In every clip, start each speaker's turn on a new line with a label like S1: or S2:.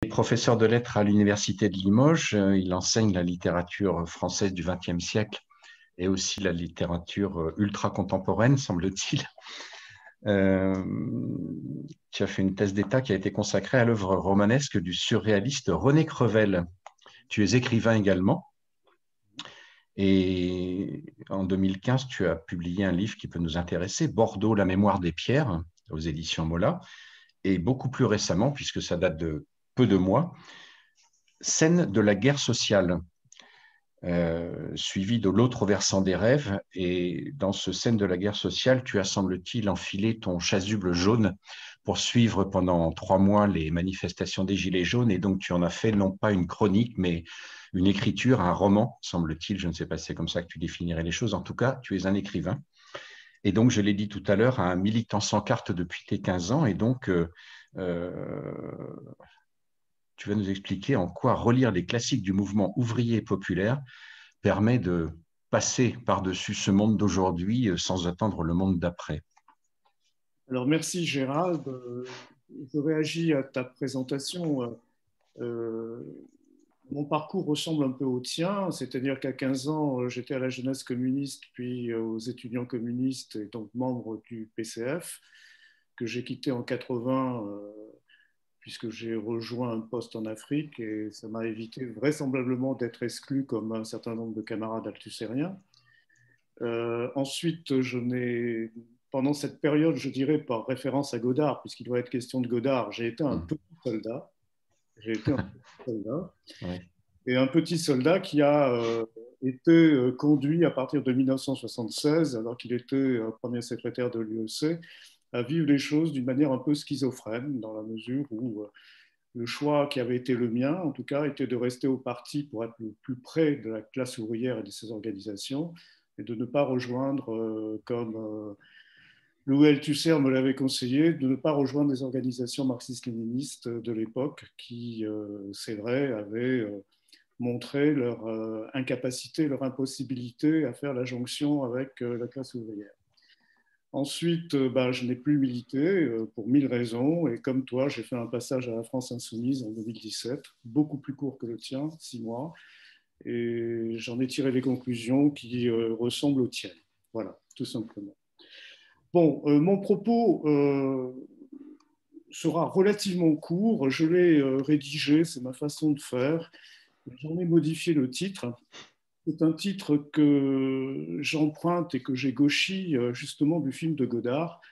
S1: Il est professeur de lettres à l'Université de Limoges. Il enseigne la littérature française du XXe siècle et aussi la littérature ultra-contemporaine, semble-t-il. Tu as fait une thèse d'État qui a été consacrée à l'œuvre romanesque du surréaliste René Crevel. Tu es écrivain également. Et en 2015, tu as publié un livre qui peut nous intéresser, Bordeaux, la mémoire des pierres, aux éditions Mola. Et beaucoup plus récemment, puisque ça date de peu de mois, Scène de la guerre sociale, suivi de L'autre versant des rêves. Et dans ce Scène de la guerre sociale, tu as, semble-t-il, enfilé ton chasuble jaune pour suivre pendant 3 mois les manifestations des Gilets jaunes. Et donc, tu en as fait non pas une chronique, mais une écriture, un roman, semble-t-il. Je ne sais pas si c'est comme ça que tu définirais les choses. En tout cas, tu es un écrivain. Et donc, je l'ai dit tout à l'heure, un militant sans carte depuis tes 15 ans. Et donc, tu vas nous expliquer en quoi relire les classiques du mouvement ouvrier et populaire permet de passer par-dessus ce monde d'aujourd'hui sans attendre le monde d'après.
S2: Alors, merci Gérald. Je réagis à ta présentation. Mon parcours ressemble un peu au tien, c'est-à-dire qu'à 15 ans, j'étais à la jeunesse communiste, puis aux étudiants communistes, et donc membre du PCF, que j'ai quitté en 80, puisque j'ai rejoint un poste en Afrique, et ça m'a évité vraisemblablement d'être exclu comme un certain nombre de camarades althusériens. Ensuite, pendant cette période, je dirais par référence à Godard, puisqu'il doit être question de Godard, j'ai été un petit soldat. J'ai été un petit soldat.
S1: Ouais.
S2: Et un petit soldat qui a été conduit à partir de 1976, alors qu'il était premier secrétaire de l'UEC, à vivre les choses d'une manière un peu schizophrène, dans la mesure où le choix qui avait été le mien, en tout cas, était de rester au parti pour être le plus près de la classe ouvrière et de ses organisations, et de ne pas rejoindre, comme Louis Althusser me l'avait conseillé, de ne pas rejoindre les organisations marxistes-léninistes de l'époque qui, c'est vrai, avaient montré leur incapacité, leur impossibilité à faire la jonction avec la classe ouvrière. Ensuite, je n'ai plus milité pour 1000 raisons, et comme toi, j'ai fait un passage à la France Insoumise en 2017, beaucoup plus court que le tien, 6 mois, et j'en ai tiré des conclusions qui ressemblent aux tiennes. Voilà, tout simplement. Bon, mon propos sera relativement court, je l'ai rédigé, c'est ma façon de faire, j'en ai modifié le titre. C'est un titre que j'emprunte et que j'ai gauchi justement du film de Godard.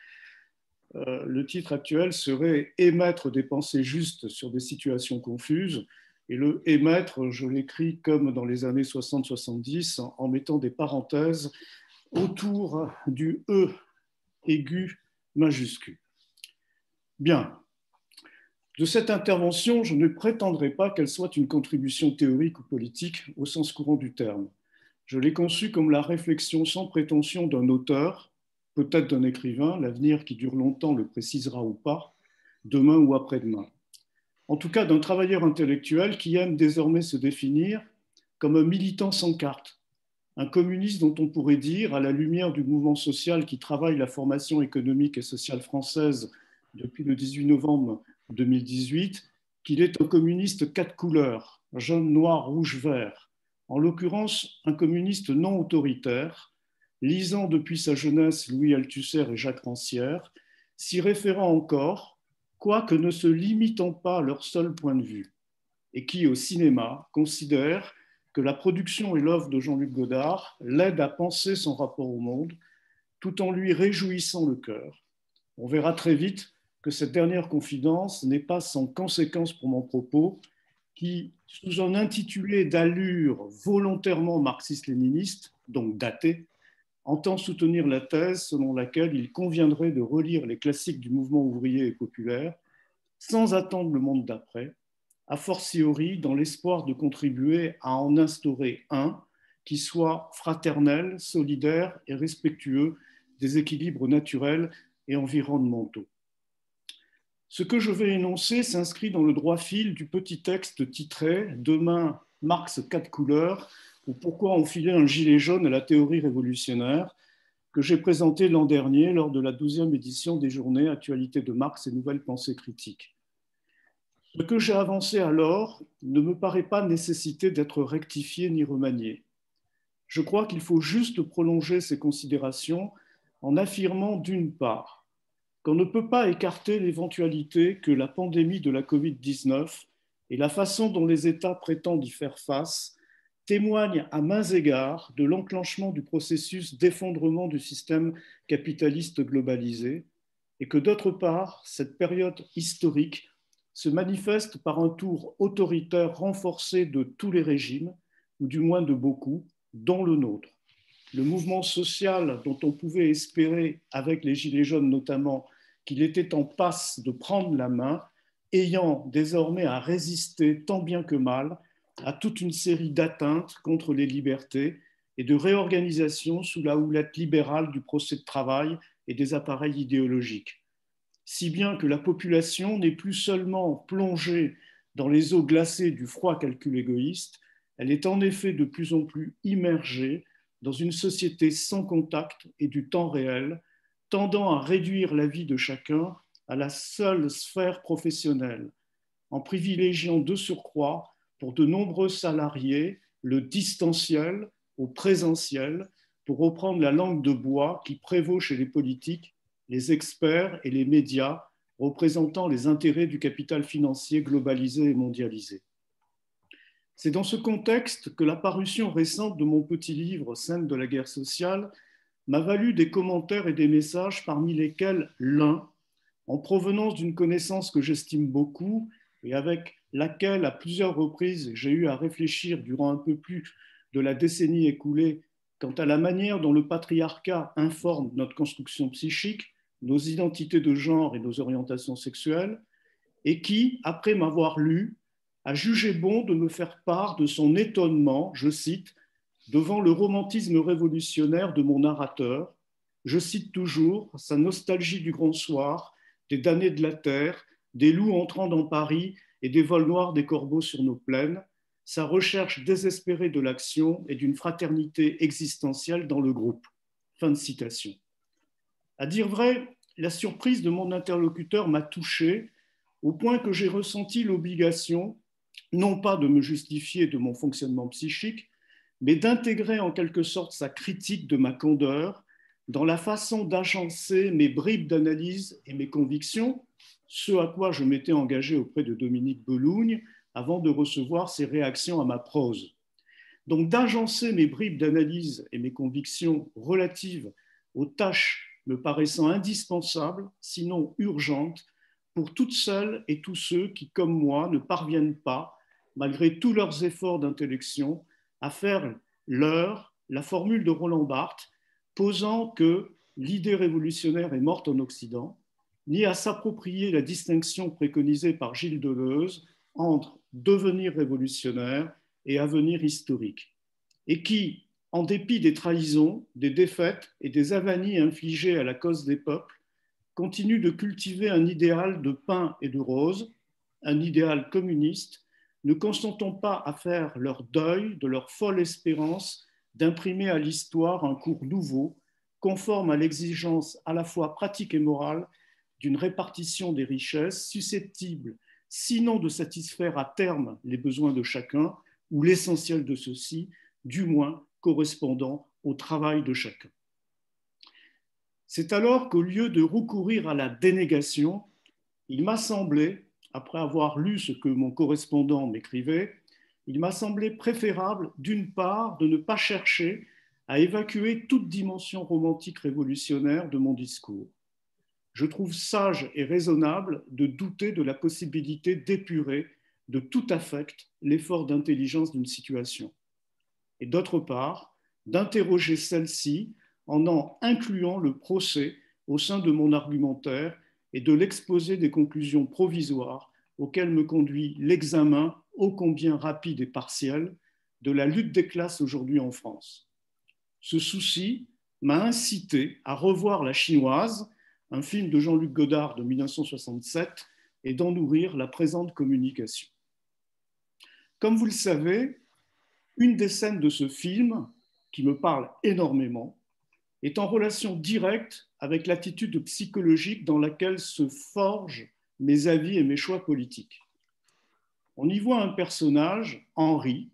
S2: Le titre actuel serait Émettre des pensées justes sur des situations confuses. Et le émettre, je l'écris comme dans les années 60-70 en mettant des parenthèses autour du E aigu majuscule. Bien. De cette intervention, je ne prétendrai pas qu'elle soit une contribution théorique ou politique au sens courant du terme. Je l'ai conçue comme la réflexion sans prétention d'un auteur, peut-être d'un écrivain, l'avenir qui dure longtemps le précisera ou pas, demain ou après-demain. En tout cas, d'un travailleur intellectuel qui aime désormais se définir comme un militant sans carte, un communiste dont on pourrait dire, à la lumière du mouvement social qui travaille la formation économique et sociale française depuis le 18 novembre 2018, qu'il est un communiste 4 couleurs, jaune, noir, rouge, vert. En l'occurrence, un communiste non autoritaire, lisant depuis sa jeunesse Louis Althusser et Jacques Rancière, s'y référant encore, quoique ne se limitant pas à leur seul point de vue, et qui, au cinéma, considère que la production et l'œuvre de Jean-Luc Godard l'aident à penser son rapport au monde, tout en lui réjouissant le cœur. On verra très vite que cette dernière confidence n'est pas sans conséquence pour mon propos, qui, sous un intitulé d'allure volontairement marxiste-léniniste, donc daté, entend soutenir la thèse selon laquelle il conviendrait de relire les classiques du mouvement ouvrier et populaire sans attendre le monde d'après, a fortiori dans l'espoir de contribuer à en instaurer un qui soit fraternel, solidaire et respectueux des équilibres naturels et environnementaux. Ce que je vais énoncer s'inscrit dans le droit fil du petit texte titré « Demain, Marx 4 couleurs » ou « Pourquoi enfiler un gilet jaune à la théorie révolutionnaire » que j'ai présenté l'an dernier lors de la 12e édition des journées Actualité de Marx et Nouvelles pensées critiques. Ce que j'ai avancé alors ne me paraît pas nécessiter d'être rectifié ni remanié. Je crois qu'il faut juste prolonger ces considérations en affirmant d'une part qu'on ne peut pas écarter l'éventualité que la pandémie de la Covid-19 et la façon dont les États prétendent y faire face témoignent à maints égards de l'enclenchement du processus d'effondrement du système capitaliste globalisé et que d'autre part, cette période historique se manifeste par un tour autoritaire renforcé de tous les régimes, ou du moins de beaucoup, dont le nôtre. Le mouvement social dont on pouvait espérer, avec les Gilets jaunes notamment, qu'il était en passe de prendre la main, ayant désormais à résister tant bien que mal à toute une série d'atteintes contre les libertés et de réorganisation sous la houlette libérale du procès de travail et des appareils idéologiques. Si bien que la population n'est plus seulement plongée dans les eaux glacées du froid calcul égoïste, elle est en effet de plus en plus immergée dans une société sans contact et du temps réel, tendant à réduire la vie de chacun à la seule sphère professionnelle, en privilégiant de surcroît, pour de nombreux salariés, le distanciel au présentiel, pour reprendre la langue de bois qui prévaut chez les politiques, les experts et les médias représentant les intérêts du capital financier globalisé et mondialisé. C'est dans ce contexte que la parution récente de mon petit livre Scènes de la guerre sociale m'a valu des commentaires et des messages parmi lesquels l'un, en provenance d'une connaissance que j'estime beaucoup et avec laquelle à plusieurs reprises j'ai eu à réfléchir durant un peu plus de la décennie écoulée quant à la manière dont le patriarcat informe notre construction psychique, nos identités de genre et nos orientations sexuelles, et qui, après m'avoir lu, a jugé bon de me faire part de son étonnement, je cite, devant le romantisme révolutionnaire de mon narrateur, je cite toujours sa nostalgie du grand soir, des damnés de la terre, des loups entrant dans Paris et des vols noirs des corbeaux sur nos plaines, sa recherche désespérée de l'action et d'une fraternité existentielle dans le groupe. Fin de citation. À dire vrai, la surprise de mon interlocuteur m'a touché au point que j'ai ressenti l'obligation, non pas de me justifier de mon fonctionnement psychique, mais d'intégrer en quelque sorte sa critique de ma candeur dans la façon d'agencer mes bribes d'analyse et mes convictions, ce à quoi je m'étais engagé auprès de Dominique Belougne avant de recevoir ses réactions à ma prose. Donc d'agencer mes bribes d'analyse et mes convictions relatives aux tâches me paraissant indispensables, sinon urgentes, pour toutes celles et tous ceux qui, comme moi, ne parviennent pas, malgré tous leurs efforts d'intellection, à faire la formule de Roland Barthes, posant que l'idée révolutionnaire est morte en Occident, ni à s'approprier la distinction préconisée par Gilles Deleuze entre devenir révolutionnaire et avenir historique, et qui, en dépit des trahisons, des défaites et des avanies infligées à la cause des peuples, continue de cultiver un idéal de pain et de rose, un idéal communiste, ne consentant pas à faire leur deuil de leur folle espérance d'imprimer à l'histoire un cours nouveau, conforme à l'exigence à la fois pratique et morale d'une répartition des richesses susceptible, sinon de satisfaire à terme les besoins de chacun, ou l'essentiel de ceux-ci, du moins correspondant au travail de chacun. C'est alors qu'au lieu de recourir à la dénégation, il m'a semblé, après avoir lu ce que mon correspondant m'écrivait, il m'a semblé préférable, d'une part, de ne pas chercher à évacuer toute dimension romantique révolutionnaire de mon discours. Je trouve sage et raisonnable de douter de la possibilité d'épurer de tout affect l'effort d'intelligence d'une situation. Et d'autre part, d'interroger celle-ci en incluant le procès au sein de mon argumentaire et de l'exposé des conclusions provisoires auxquelles me conduit l'examen ô combien rapide et partiel de la lutte des classes aujourd'hui en France. Ce souci m'a incité à revoir La Chinoise, un film de Jean-Luc Godard de 1967, et d'en nourrir la présente communication. Comme vous le savez, une des scènes de ce film, qui me parle énormément, est en relation directe avec l'attitude psychologique dans laquelle se forgent mes avis et mes choix politiques. On y voit un personnage, Henri,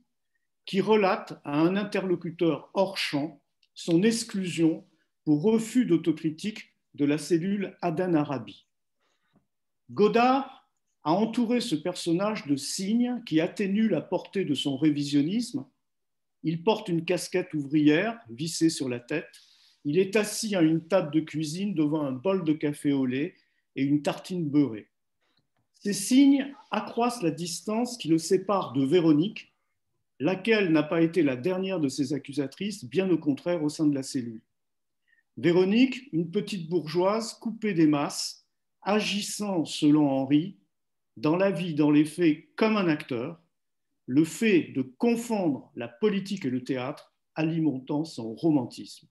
S2: qui relate à un interlocuteur hors champ son exclusion pour refus d'autocritique de la cellule Aden Arabi. Godard a entouré ce personnage de signes qui atténuent la portée de son révisionnisme. Il porte une casquette ouvrière vissée sur la tête. Il est assis à une table de cuisine devant un bol de café au lait et une tartine beurrée. Ces signes accroissent la distance qui le sépare de Véronique, laquelle n'a pas été la dernière de ses accusatrices, bien au contraire au sein de la cellule. Véronique, une petite bourgeoise coupée des masses, agissant, selon Henri, dans la vie, dans les faits, comme un acteur, le fait de confondre la politique et le théâtre, alimentant son romantisme.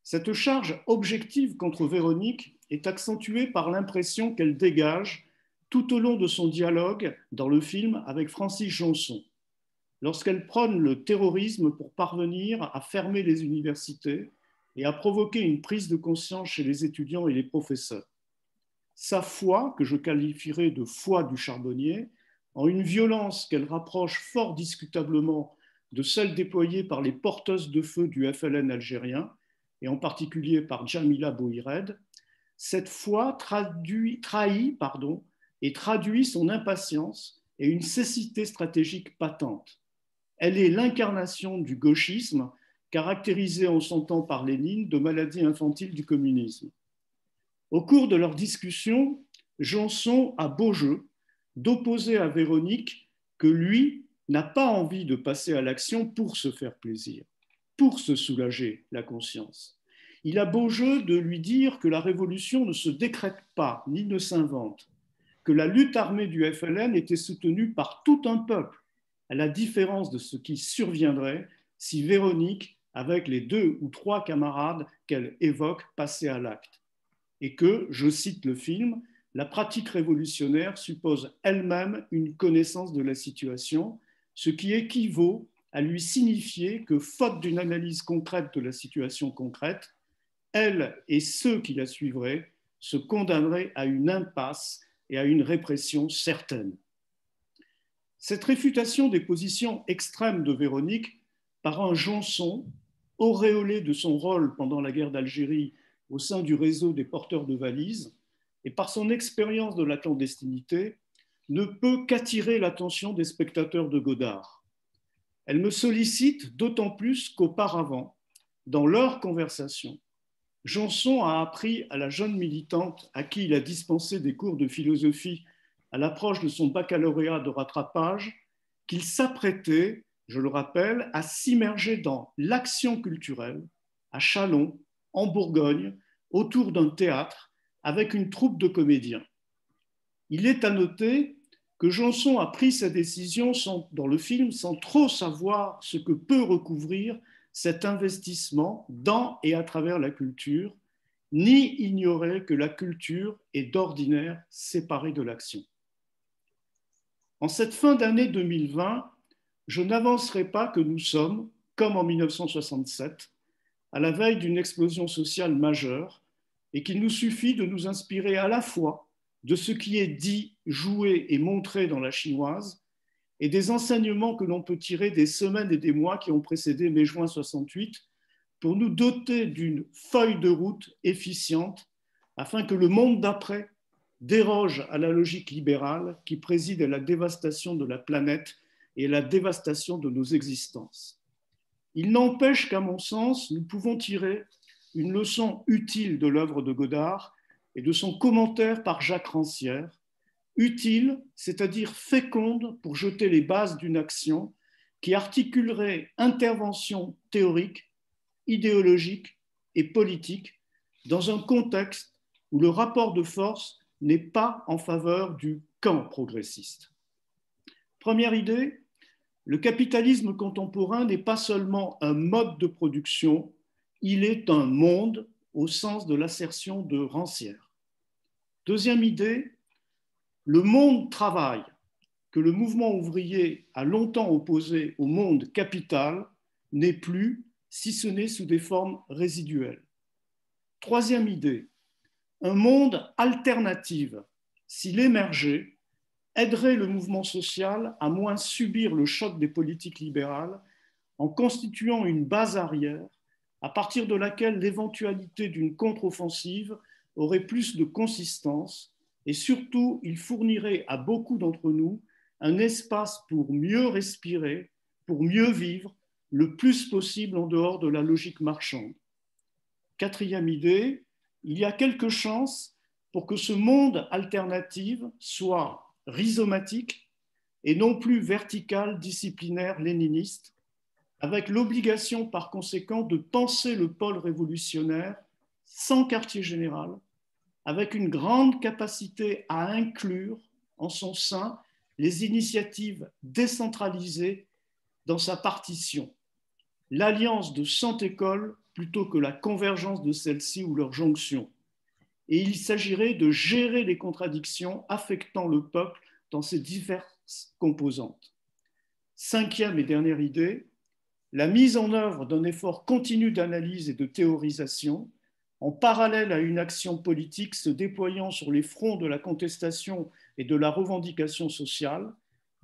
S2: Cette charge objective contre Véronique est accentuée par l'impression qu'elle dégage tout au long de son dialogue dans le film avec Francis Janson, lorsqu'elle prône le terrorisme pour parvenir à fermer les universités et à provoquer une prise de conscience chez les étudiants et les professeurs. Sa foi, que je qualifierais de foi du charbonnier, en une violence qu'elle rapproche fort discutablement de celle déployée par les porteuses de feu du FLN algérien, et en particulier par Jamila Bouhired, cette foi trahit et traduit son impatience et une cécité stratégique patente. Elle est l'incarnation du gauchisme, caractérisé en son temps par Lénine de maladie infantile du communisme. Au cours de leur discussion, Janson a beau jeu d'opposer à Véronique que lui n'a pas envie de passer à l'action pour se faire plaisir, pour se soulager la conscience. Il a beau jeu de lui dire que la révolution ne se décrète pas ni ne s'invente, que la lutte armée du FLN était soutenue par tout un peuple, à la différence de ce qui surviendrait si Véronique, avec les 2 ou 3 camarades qu'elle évoque, passait à l'acte. Et que, je cite le film, la pratique révolutionnaire suppose elle-même une connaissance de la situation, ce qui équivaut à lui signifier que, faute d'une analyse concrète de la situation concrète, elle et ceux qui la suivraient se condamneraient à une impasse et à une répression certaine. Cette réfutation des positions extrêmes de Véronique par un Janson, auréolé de son rôle pendant la guerre d'Algérie au sein du réseau des porteurs de valises, et par son expérience de la clandestinité, ne peut qu'attirer l'attention des spectateurs de Godard. Elle me sollicite d'autant plus qu'auparavant, dans leur conversation, Janson a appris à la jeune militante à qui il a dispensé des cours de philosophie à l'approche de son baccalauréat de rattrapage qu'il s'apprêtait, je le rappelle, à s'immerger dans l'action culturelle à Châlons, en Bourgogne, autour d'un théâtre avec une troupe de comédiens. Il est à noter que Janson a pris sa décision dans le film sans trop savoir ce que peut recouvrir cet investissement dans et à travers la culture, ni ignorer que la culture est d'ordinaire séparée de l'action. En cette fin d'année 2020, je n'avancerai pas que nous sommes, comme en 1967, à la veille d'une explosion sociale majeure et qu'il nous suffit de nous inspirer à la fois de ce qui est dit, joué et montré dans la chinoise et des enseignements que l'on peut tirer des semaines et des mois qui ont précédé mai-juin 68 pour nous doter d'une feuille de route efficiente afin que le monde d'après déroge à la logique libérale qui préside à la dévastation de la planète et à la dévastation de nos existences. Il n'empêche qu'à mon sens, nous pouvons tirer une leçon utile de l'œuvre de Godard et de son commentaire par Jacques Rancière, utile, c'est-à-dire féconde pour jeter les bases d'une action qui articulerait intervention théorique, idéologique et politique dans un contexte où le rapport de force n'est pas en faveur du camp progressiste. Première idée, le capitalisme contemporain n'est pas seulement un mode de production, il est un monde au sens de l'assertion de Rancière. Deuxième idée, le monde travail que le mouvement ouvrier a longtemps opposé au monde capital n'est plus, si ce n'est sous des formes résiduelles. Troisième idée, un monde alternatif, s'il émergeait, aiderait le mouvement social à moins subir le choc des politiques libérales en constituant une base arrière à partir de laquelle l'éventualité d'une contre-offensive aurait plus de consistance et surtout, il fournirait à beaucoup d'entre nous un espace pour mieux respirer, pour mieux vivre, le plus possible en dehors de la logique marchande. Quatrième idée, il y a quelques chances pour que ce monde alternatif soit rhizomatique et non plus vertical, disciplinaire, léniniste, avec l'obligation par conséquent de penser le pôle révolutionnaire sans quartier général, avec une grande capacité à inclure en son sein les initiatives décentralisées dans sa partition, l'alliance de 100 écoles plutôt que la convergence de celles-ci ou leur jonction. Et il s'agirait de gérer les contradictions affectant le peuple dans ses diverses composantes. Cinquième et dernière idée, la mise en œuvre d'un effort continu d'analyse et de théorisation, en parallèle à une action politique se déployant sur les fronts de la contestation et de la revendication sociale,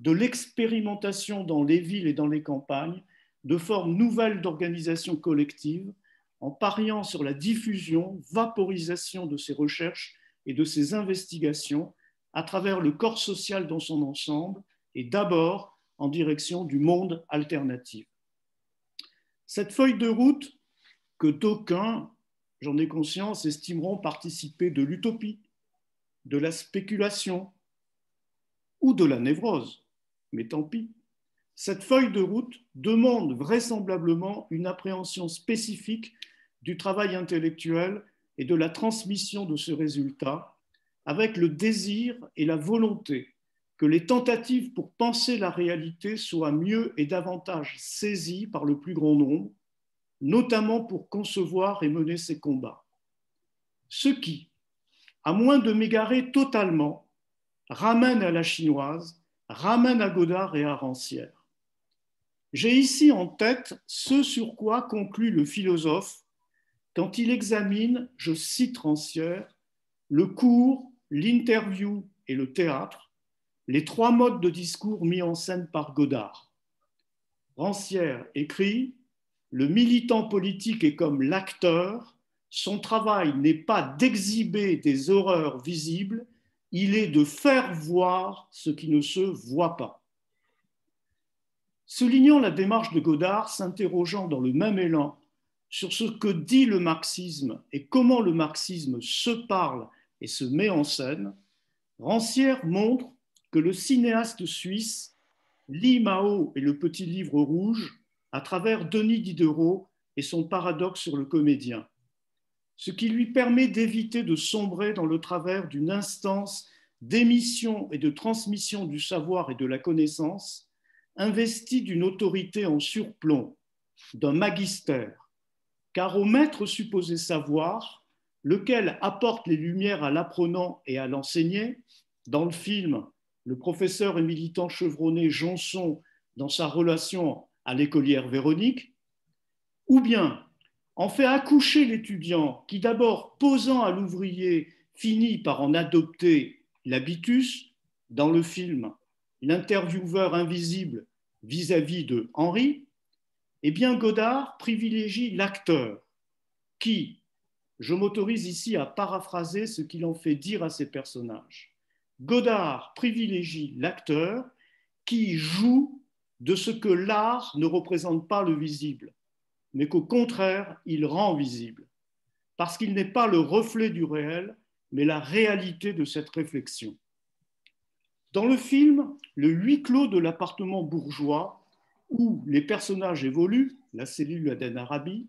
S2: de l'expérimentation dans les villes et dans les campagnes, de formes nouvelles d'organisation collective, en pariant sur la diffusion, vaporisation de ces recherches et de ces investigations à travers le corps social dans son ensemble et d'abord en direction du monde alternatif. Cette feuille de route que d'aucuns, j'en ai conscience, estimeront participer de l'utopie, de la spéculation ou de la névrose, mais tant pis. Cette feuille de route demande vraisemblablement une appréhension spécifique du travail intellectuel et de la transmission de ce résultat, avec le désir et la volonté que les tentatives pour penser la réalité soient mieux et davantage saisies par le plus grand nombre, notamment pour concevoir et mener ces combats. Ce qui, à moins de m'égarer totalement, ramène à la chinoise, ramène à Godard et à Rancière. J'ai ici en tête ce sur quoi conclut le philosophe quand il examine, je cite Rancière, le cours, l'interview et le théâtre, les trois modes de discours mis en scène par Godard. Rancière écrit « Le militant politique est comme l'acteur, son travail n'est pas d'exhiber des horreurs visibles, il est de faire voir ce qui ne se voit pas. » Soulignant la démarche de Godard, s'interrogeant dans le même élan sur ce que dit le marxisme et comment le marxisme se parle et se met en scène, Rancière montre que le cinéaste suisse lit Mao et le petit livre rouge à travers Denis Diderot et son paradoxe sur le comédien, ce qui lui permet d'éviter de sombrer dans le travers d'une instance d'émission et de transmission du savoir et de la connaissance, investie d'une autorité en surplomb, d'un magister, car au maître supposé savoir, lequel apporte les lumières à l'apprenant et à l'enseigné, dans le film, le professeur et militant chevronné Jonson dans sa relation à l'écolière Véronique, ou bien en fait accoucher l'étudiant qui d'abord, posant à l'ouvrier, finit par en adopter l'habitus, dans le film l'intervieweur invisible vis-à-vis de Henri, eh bien Godard privilégie l'acteur qui, je m'autorise ici à paraphraser ce qu'il en fait dire à ses personnages. Godard privilégie l'acteur qui joue de ce que l'art ne représente pas le visible, mais qu'au contraire, il rend visible, parce qu'il n'est pas le reflet du réel, mais la réalité de cette réflexion. Dans le film, le huis clos de l'appartement bourgeois, où les personnages évoluent, la cellule Aden Arabi,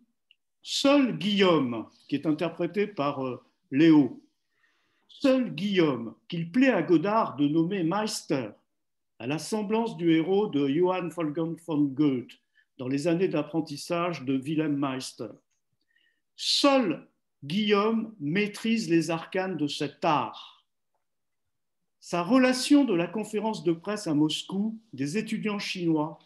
S2: seul Guillaume, qui est interprété par Léo, seul Guillaume, qu'il plaît à Godard de nommer Meister, à la semblance du héros de Johann Wolfgang von Goethe, dans les années d'apprentissage de Wilhelm Meister. Seul Guillaume maîtrise les arcanes de cet art. Sa relation de la conférence de presse à Moscou des étudiants chinois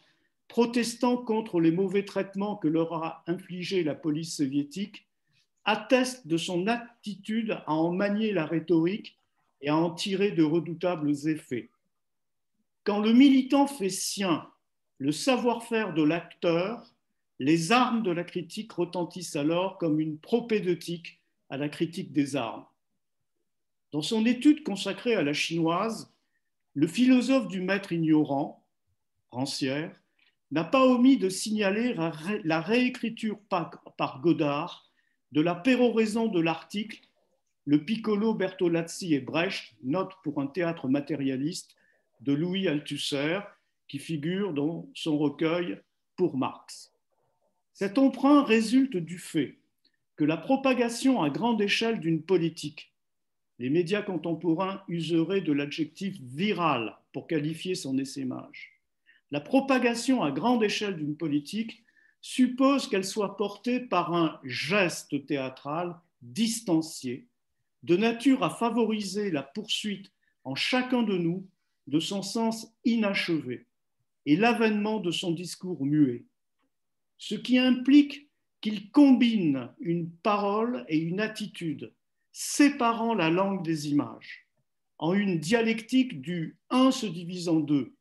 S2: protestant contre les mauvais traitements que leur a infligés la police soviétique atteste de son aptitude à en manier la rhétorique et à en tirer de redoutables effets. Quand le militant fait sien le savoir-faire de l'acteur, les armes de la critique retentissent alors comme une propédeutique à la critique des armes. Dans son étude consacrée à la chinoise, le philosophe du maître ignorant, Rancière, n'a pas omis de signaler la réécriture par Godard de la péroraison de l'article Le Piccolo, Bertolazzi et Brecht, note pour un théâtre matérialiste de Louis Althusser, qui figure dans son recueil Pour Marx. Cet emprunt résulte du fait que la propagation à grande échelle d'une politique, les médias contemporains useraient de l'adjectif viral pour qualifier son essaimage. La propagation à grande échelle d'une politique suppose qu'elle soit portée par un geste théâtral distancié, de nature à favoriser la poursuite en chacun de nous de son sens inachevé et l'avènement de son discours muet, ce qui implique qu'il combine une parole et une attitude séparant la langue des images en une dialectique du un se divise en deux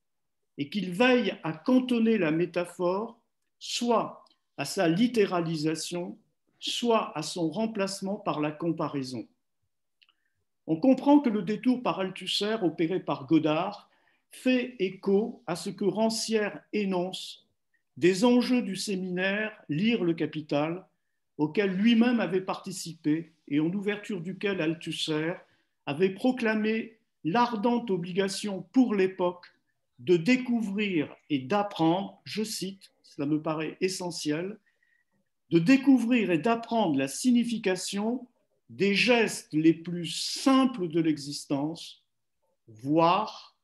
S2: et qu'il veille à cantonner la métaphore soit à sa littéralisation, soit à son remplacement par la comparaison. On comprend que le détour par Althusser opéré par Godard fait écho à ce que Rancière énonce des enjeux du séminaire Lire le Capital, auquel lui-même avait participé et en ouverture duquel Althusser avait proclamé l'ardente obligation pour l'époque de découvrir et d'apprendre, je cite, cela me paraît essentiel, de découvrir et d'apprendre la signification des gestes les plus simples de l'existence, voir,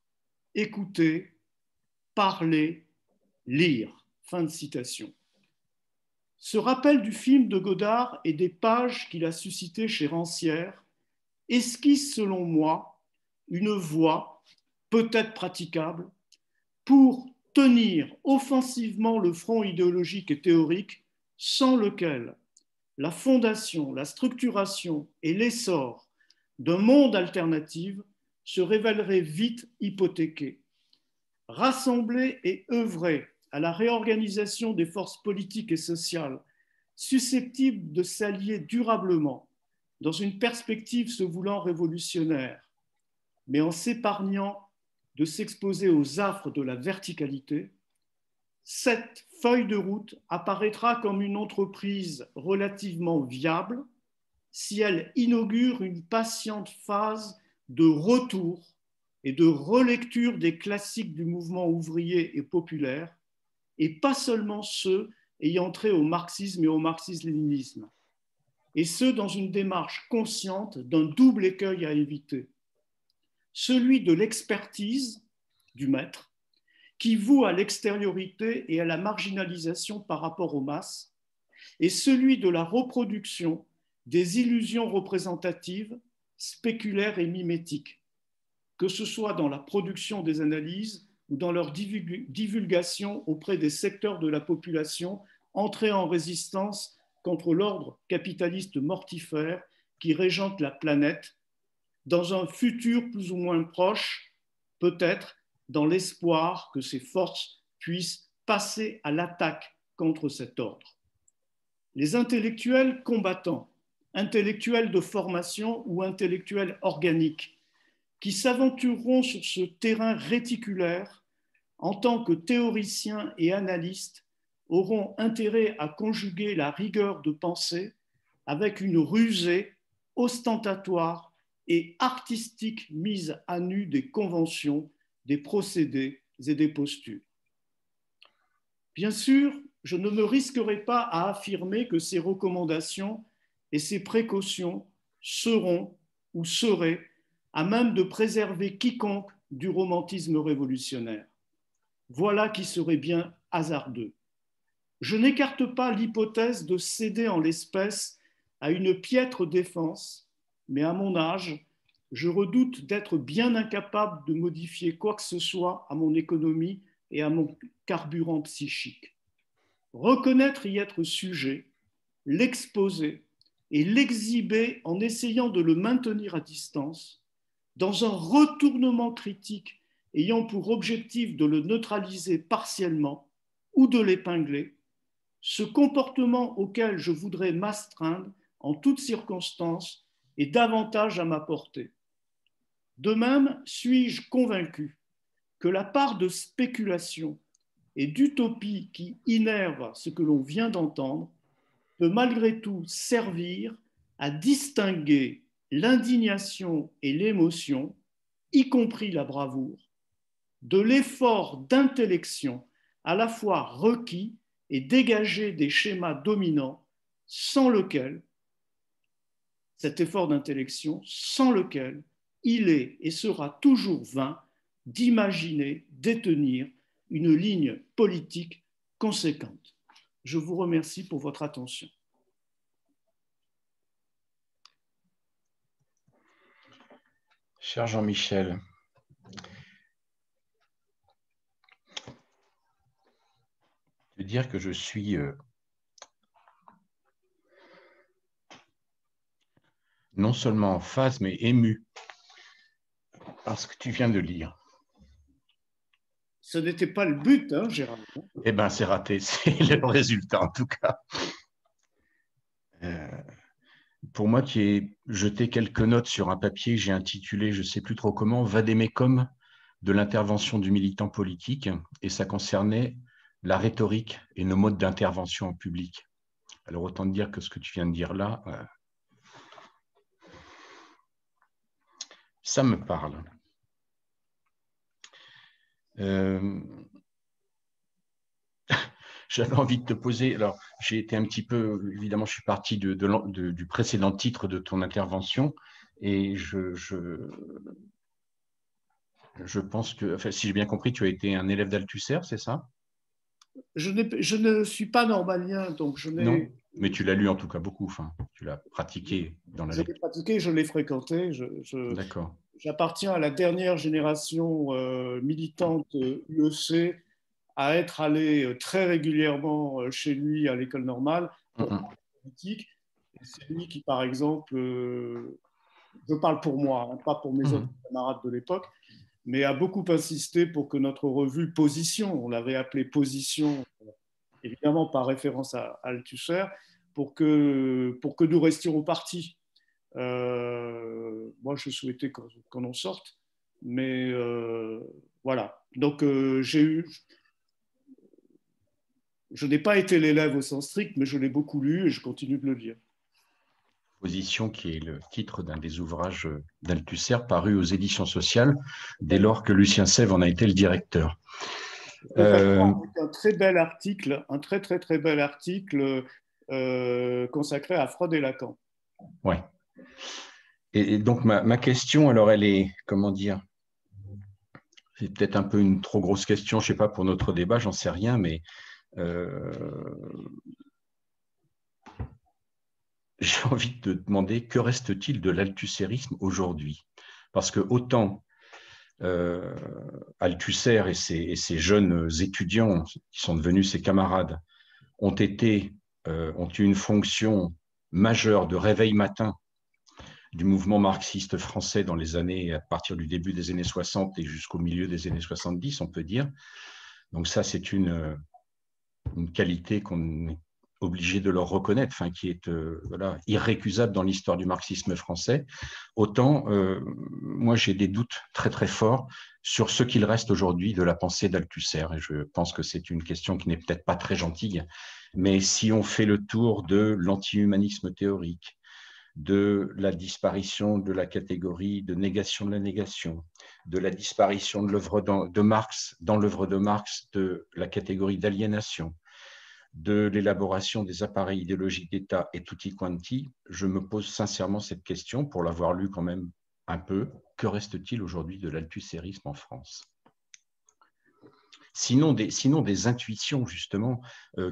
S2: écouter, parler, lire. Fin de citation. Ce rappel du film de Godard et des pages qu'il a suscitées chez Rancière esquisse, selon moi, une voie, peut-être praticable, pour tenir offensivement le front idéologique et théorique sans lequel la fondation, la structuration et l'essor d'un monde alternatif se révéleraient vite hypothéqués. Rassembler et œuvrer à la réorganisation des forces politiques et sociales susceptibles de s'allier durablement dans une perspective se voulant révolutionnaire, mais en s'épargnant de s'exposer aux affres de la verticalité, cette feuille de route apparaîtra comme une entreprise relativement viable si elle inaugure une patiente phase de retour et de relecture des classiques du mouvement ouvrier et populaire, et pas seulement ceux ayant trait au marxisme et au marxisme-léninisme, et ce dans une démarche consciente d'un double écueil à éviter, celui de l'expertise du maître, qui voue à l'extériorité et à la marginalisation par rapport aux masses, et celui de la reproduction des illusions représentatives, spéculaires et mimétiques, que ce soit dans la production des analyses ou dans leur divulgation auprès des secteurs de la population entrés en résistance contre l'ordre capitaliste mortifère qui régente la planète, dans un futur plus ou moins proche, peut-être dans l'espoir que ces forces puissent passer à l'attaque contre cet ordre. Les intellectuels combattants, intellectuels de formation ou intellectuels organiques, qui s'aventureront sur ce terrain réticulaire en tant que théoriciens et analystes, auront intérêt à conjuguer la rigueur de pensée avec une rusée ostentatoire et artistique mise à nu des conventions, des procédés et des postures. Bien sûr, je ne me risquerai pas à affirmer que ces recommandations et ces précautions seront ou seraient à même de préserver quiconque du romantisme révolutionnaire. Voilà qui serait bien hasardeux. Je n'écarte pas l'hypothèse de céder en l'espèce à une piètre défense, mais à mon âge, je redoute d'être bien incapable de modifier quoi que ce soit à mon économie et à mon carburant psychique. Reconnaître y être sujet, l'exposer et l'exhiber en essayant de le maintenir à distance, dans un retournement critique ayant pour objectif de le neutraliser partiellement ou de l'épingler, ce comportement auquel je voudrais m'astreindre en toutes circonstances est davantage à ma portée. De même, suis-je convaincu que la part de spéculation et d'utopie qui innerve ce que l'on vient d'entendre peut malgré tout servir à distinguer l'indignation et l'émotion, y compris la bravoure, de l'effort d'intellection à la fois requis et dégagé des schémas dominants, sans lequel, cet effort d'intellection, sans lequel il est et sera toujours vain d'imaginer détenir une ligne politique conséquente. Je vous remercie pour votre attention.
S1: Cher Jean-Michel, je veux dire que je suis non seulement en phase, mais ému par ce que tu viens de lire.
S2: Ce n'était pas le but, hein, Gérard.
S1: Eh bien, c'est raté, c'est le résultat en tout cas. Pour moi qui ai jeté quelques notes sur un papier, j'ai intitulé, je ne sais plus trop comment, Vadémécum de l'intervention du militant politique, et ça concernait la rhétorique et nos modes d'intervention en public. Alors autant dire que ce que tu viens de dire là, ça me parle. J'avais envie de te poser, alors j'ai été un petit peu, évidemment je suis parti du précédent titre de ton intervention, et je pense que, enfin, si j'ai bien compris, tu as été un élève d'Althusser, c'est ça?
S2: Je ne suis pas normalien, donc je
S1: Non,
S2: n'ai...
S1: mais tu l'as lu en tout cas beaucoup, enfin, tu l'as pratiqué dans la
S2: Je l'ai
S1: lecture.
S2: pratiqué, je l'ai fréquenté.
S1: D'accord.
S2: J'appartiens à la dernière génération militante UEC à être allé très régulièrement chez lui à l'école normale pour parler politique. C'est lui qui, par exemple, je parle pour moi, hein, pas pour mes autres camarades de l'époque, mais a beaucoup insisté pour que notre revue Position, on l'avait appelée Position, évidemment par référence à Althusser, pour que nous restions au parti. Moi, je souhaitais qu'on en sorte, mais voilà. Donc, je n'ai pas été l'élève au sens strict, mais je l'ai beaucoup lu et je continue de le lire.
S1: Position, qui est le titre d'un des ouvrages d'Althusser paru aux éditions sociales, dès lors que Lucien Sèvres en a été le directeur.
S2: Un très bel article, un très très très bel article consacré à Freud et Lacan.
S1: Ouais. Et donc ma question, alors elle est, comment dire, c'est peut-être un peu une trop grosse question, je ne sais pas, pour notre débat, j'en sais rien, mais j'ai envie de te demander, que reste-t-il de l'althussérisme aujourd'hui? Parce que autant Althusser et ses jeunes étudiants, qui sont devenus ses camarades, ont eu une fonction majeure de réveil matin du mouvement marxiste français dans les années, à partir du début des années 60 et jusqu'au milieu des années 70, on peut dire. Donc ça, c'est une qualité qu'on est obligé de leur reconnaître, enfin, qui est voilà, irrécusable dans l'histoire du marxisme français. Autant, moi, j'ai des doutes très, très forts sur ce qu'il reste aujourd'hui de la pensée d'Althusser. Et je pense que c'est une question qui n'est peut-être pas très gentille, mais si on fait le tour de l'anti-humanisme théorique, de la disparition de la catégorie de négation de la négation, de la disparition de l'œuvre de Marx, dans l'œuvre de Marx, de la catégorie d'aliénation, de l'élaboration des appareils idéologiques d'État et tutti quanti, je me pose sincèrement cette question, pour l'avoir lu quand même un peu, que reste-t-il aujourd'hui de l'althussérisme en France? Sinon des intuitions, justement,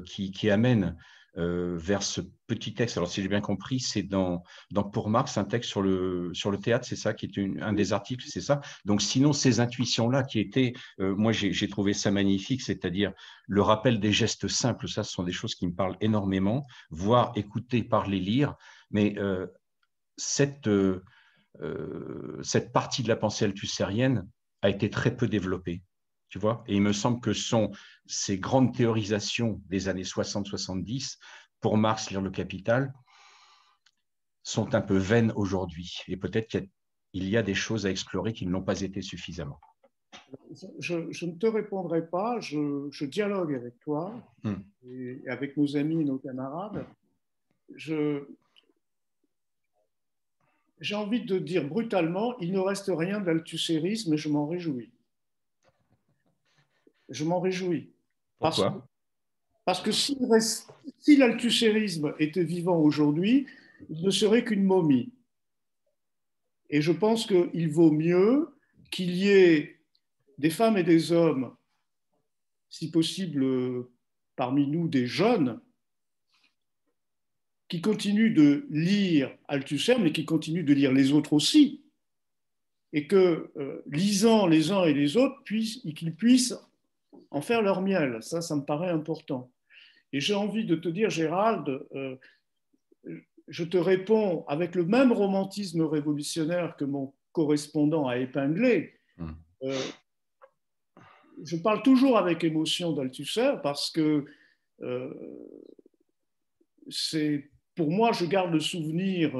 S1: qui amènent vers ce petit texte. Alors, si j'ai bien compris, c'est dans Pour Marx, un texte sur le théâtre, c'est ça, qui est un des articles, c'est ça. Donc, sinon, ces intuitions-là qui étaient, moi, j'ai trouvé ça magnifique, c'est-à-dire le rappel des gestes simples, ça, ce sont des choses qui me parlent énormément, voir, écouter, parler, lire, mais cette partie de la pensée althussérienne, a été très peu développé, tu vois. Et il me semble que ces grandes théorisations des années 60-70, pour Marx, lire le Capital, sont un peu vaines aujourd'hui. Et peut-être qu'il y a des choses à explorer qui ne l'ont pas été suffisamment.
S2: Je ne te répondrai pas, je dialogue avec toi et avec nos amis et nos camarades. J'ai envie de dire brutalement, il ne reste rien d'althussérisme et je m'en réjouis. Je m'en réjouis. Parce,
S1: Pourquoi?
S2: parce que si l'althussérisme était vivant aujourd'hui, il ne serait qu'une momie. Et je pense qu'il vaut mieux qu'il y ait des femmes et des hommes, si possible parmi nous des jeunes, qui continuent de lire Althusser, mais qui continuent de lire les autres aussi, et que, lisant les uns et les autres, qu'ils puissent en faire leur miel. Ça me paraît important. Et j'ai envie de te dire, Gérald, je te réponds avec le même romantisme révolutionnaire que mon correspondant a épinglé. Je parle toujours avec émotion d'Althusser parce que c'est, pour moi, je garde le souvenir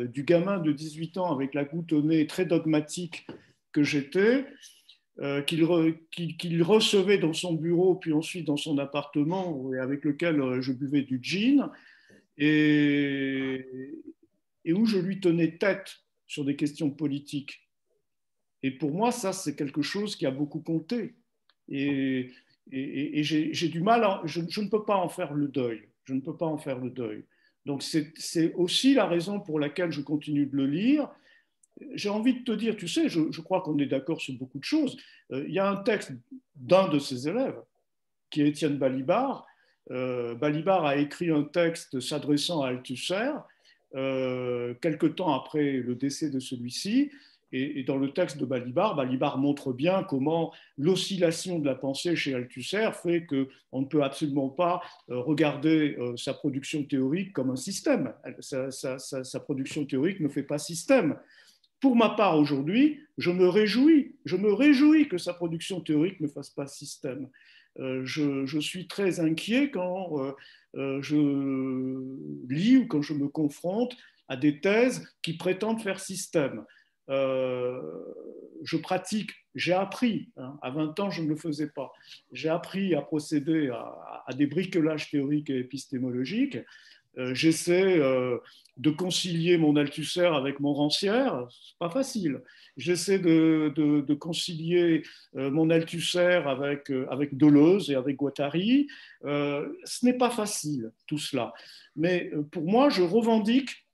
S2: du gamin de 18 ans avec la goutte au nez très dogmatique que j'étais, qu'il recevait dans son bureau, puis ensuite dans son appartement, et avec lequel je buvais du gin, et, et où je lui tenais tête sur des questions politiques. Et pour moi, ça, c'est quelque chose qui a beaucoup compté. Et, et j'ai du mal, je ne peux pas en faire le deuil. Je ne peux pas en faire le deuil. Donc c'est aussi la raison pour laquelle je continue de le lire. J'ai envie de te dire, tu sais, je crois qu'on est d'accord sur beaucoup de choses. Il y a un texte d'un de ses élèves, qui est Étienne Balibar. Balibar a écrit un texte s'adressant à Althusser, quelque temps après le décès de celui-ci. Et dans le texte de Balibar, Balibar montre bien comment l'oscillation de la pensée chez Althusser fait qu'on ne peut absolument pas regarder sa production théorique comme un système. Sa production théorique ne fait pas système. Pour ma part, aujourd'hui, je me réjouis que sa production théorique ne fasse pas système. Je suis très inquiet quand je lis ou quand je me confronte à des thèses qui prétendent faire système. Je pratique, j'ai appris, hein, à 20 ans je ne le faisais pas, j'ai appris à procéder à des bricolages théoriques et épistémologiques. J'essaie de concilier mon Althusser avec mon Rancière, c'est pas facile. J'essaie de concilier mon Althusser avec Deleuze et avec Guattari. Ce n'est pas facile, tout cela. Mais pour moi, je revendique,